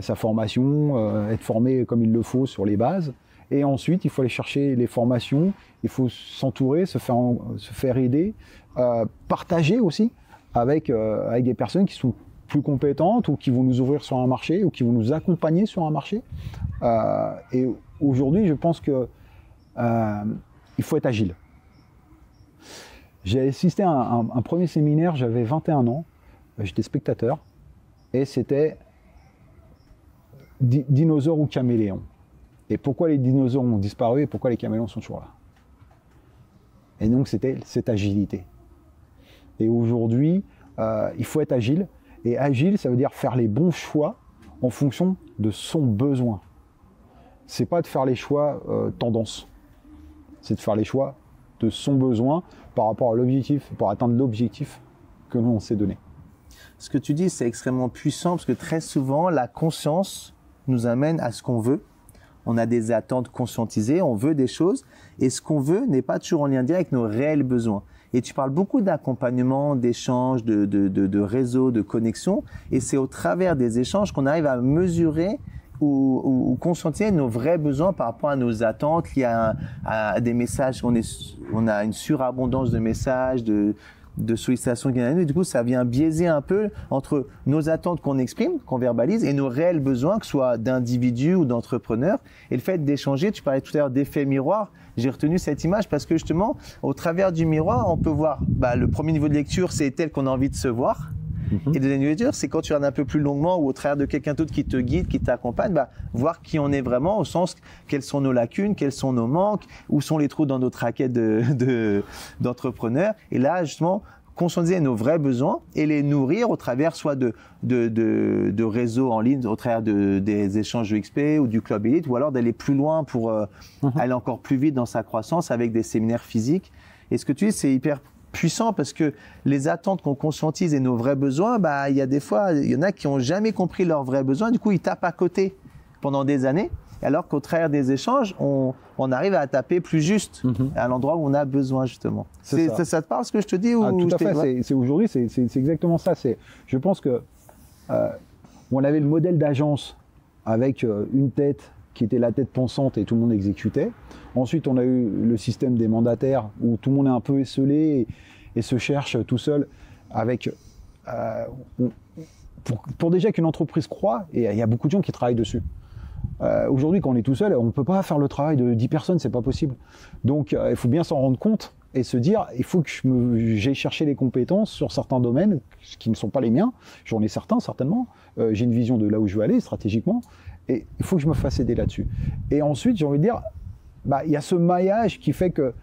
sa formation, être formé comme il le faut sur les bases. Et ensuite, il faut aller chercher les formations, il faut s'entourer, se faire aider, partager aussi avec des personnes qui sont plus compétentes ou qui vont nous ouvrir sur un marché ou qui vont nous accompagner sur un marché. Et aujourd'hui, je pense que il faut être agile. J'ai assisté à un premier séminaire, j'avais 21 ans, j'étais spectateur, et c'était dinosaures ou caméléons. Et pourquoi les dinosaures ont disparu et pourquoi les caméléons sont toujours là. Et donc c'était cette agilité. Et aujourd'hui, il faut être agile. Et agile, ça veut dire faire les bons choix en fonction de son besoin. C'est pas de faire les choix tendance. C'est de faire les choix de son besoin par rapport à l'objectif, pour atteindre l'objectif que l'on s'est donné. Ce que tu dis, c'est extrêmement puissant parce que très souvent, la conscience nous amène à ce qu'on veut. On a des attentes conscientisées, on veut des choses et ce qu'on veut n'est pas toujours en lien direct avec nos réels besoins. Et tu parles beaucoup d'accompagnement, d'échanges, de réseaux, de connexions et c'est au travers des échanges qu'on arrive à mesurer ou conscientiser nos vrais besoins par rapport à nos attentes liées à des messages. On a une surabondance de messages, de sollicitations qui viennent à nous. Et du coup, ça vient biaiser un peu entre nos attentes qu'on exprime, qu'on verbalise, et nos réels besoins, que ce soit d'individus ou d'entrepreneurs. Et le fait d'échanger, tu parlais tout à l'heure d'effet miroir. J'ai retenu cette image parce que justement, au travers du miroir, on peut voir, le premier niveau de lecture, c'est tel qu'on a envie de se voir. Et deuxième niveau de lecture, c'est quand tu regardes un peu plus longuement ou au travers de quelqu'un d'autre qui te guide, qui t'accompagne, voir qui on est vraiment au sens quelles sont nos lacunes, quels sont nos manques, où sont les trous dans notre raquette d'entrepreneurs. Et là, justement, conscientiser nos vrais besoins et les nourrir au travers soit de réseaux en ligne, au travers des échanges XP ou du Club Elite, ou alors d'aller plus loin pour aller encore plus vite dans sa croissance avec des séminaires physiques. Et ce que tu dis, c'est hyper puissant parce que les attentes qu'on conscientise et nos vrais besoins, il y a des fois, il y en a qui n'ont jamais compris leurs vrais besoins, du coup ils tapent à côté pendant des années, alors qu'au travers des échanges, on arrive à taper plus juste à l'endroit où on a besoin justement. Ça te parle ce que je te dis ou tout à fait, c'est aujourd'hui, c'est exactement ça. Je pense que on avait le modèle d'agence avec une tête qui était la tête pensante et tout le monde exécutait. Ensuite, on a eu le système des mandataires où tout le monde est un peu esselé et se cherche tout seul avec... pour déjà qu'une entreprise croît, et il y a beaucoup de gens qui travaillent dessus. Aujourd'hui, quand on est tout seul, on ne peut pas faire le travail de 10 personnes, c'est pas possible. Donc, il faut bien s'en rendre compte et se dire, il faut que j'aille chercher les compétences sur certains domaines qui ne sont pas les miens. J'en ai certains, certainement. J'ai une vision de là où je veux aller stratégiquement. Et il faut que je me fasse aider là-dessus. Et ensuite, j'ai envie de dire, il y a ce maillage qui fait que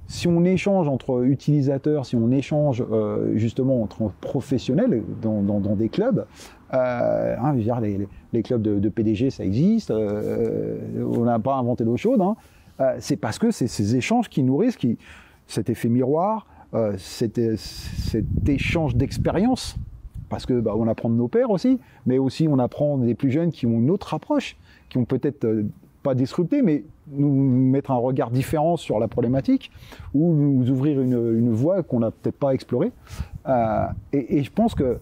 si on échange entre utilisateurs, si on échange justement entre professionnels dans des clubs, je veux dire, les clubs de PDG, ça existe, on n'a pas inventé l'eau chaude, c'est parce que c'est ces échanges qui nourrissent, cet effet miroir, cet échange d'expérience. Parce que on apprend de nos pairs aussi, mais aussi on apprend des plus jeunes qui ont une autre approche, qui ont peut-être pas disrupté, mais nous mettre un regard différent sur la problématique, ou nous ouvrir une voie qu'on n'a peut-être pas explorée. Et je pense que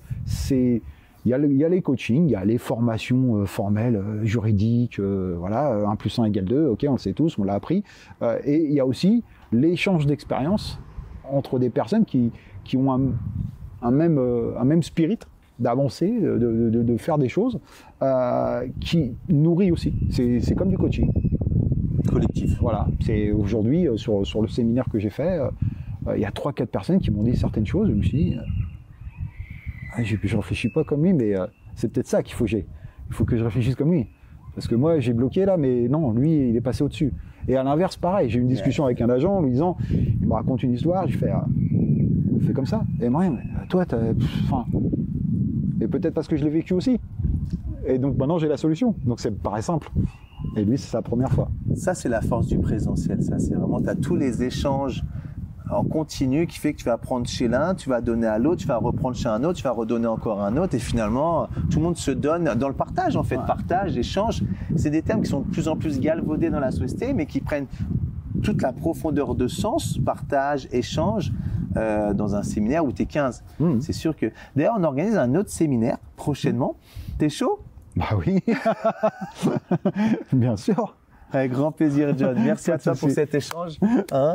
il y a les coachings, il y a les formations formelles, juridiques, voilà, 1 + 1 = 2, ok, on le sait tous, on l'a appris. Et il y a aussi l'échange d'expériences entre des personnes qui ont un même spirit d'avancer, de faire des choses, qui nourrit aussi. C'est comme du coaching. Collectif. Voilà. Aujourd'hui, sur le séminaire que j'ai fait, il y a 3-4 personnes qui m'ont dit certaines choses. Je me suis dit, je réfléchis pas comme lui, mais c'est peut-être ça qu'il faut que j'ai. Il faut que je réfléchisse comme lui. Parce que moi, j'ai bloqué là, mais non, lui, il est passé au-dessus. Et à l'inverse, pareil. J'ai eu une discussion avec un agent en lui disant, il me raconte une histoire, je fais... fais comme ça. Et moi, toi, et peut-être parce que je l'ai vécu aussi. Et donc maintenant, j'ai la solution. Donc ça me paraît simple. Et lui, c'est sa première fois. Ça, c'est la force du présentiel. Ça, c'est vraiment, tu as tous les échanges en continu qui fait que tu vas prendre chez l'un, tu vas donner à l'autre, tu vas reprendre chez un autre, tu vas redonner encore à un autre. Et finalement, tout le monde se donne dans le partage, en fait. Ouais. Partage, échange. C'est des termes qui sont de plus en plus galvaudés dans la société, mais qui prennent toute la profondeur de sens, partage, échange dans un séminaire où tu es 15. C'est sûr que... D'ailleurs, on organise un autre séminaire prochainement. T'es chaud? Bah oui, bien sûr. Avec grand plaisir, John. Merci à toi pour cet échange.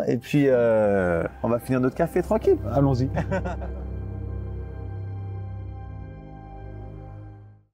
Et puis, on va finir notre café tranquille. Allons-y.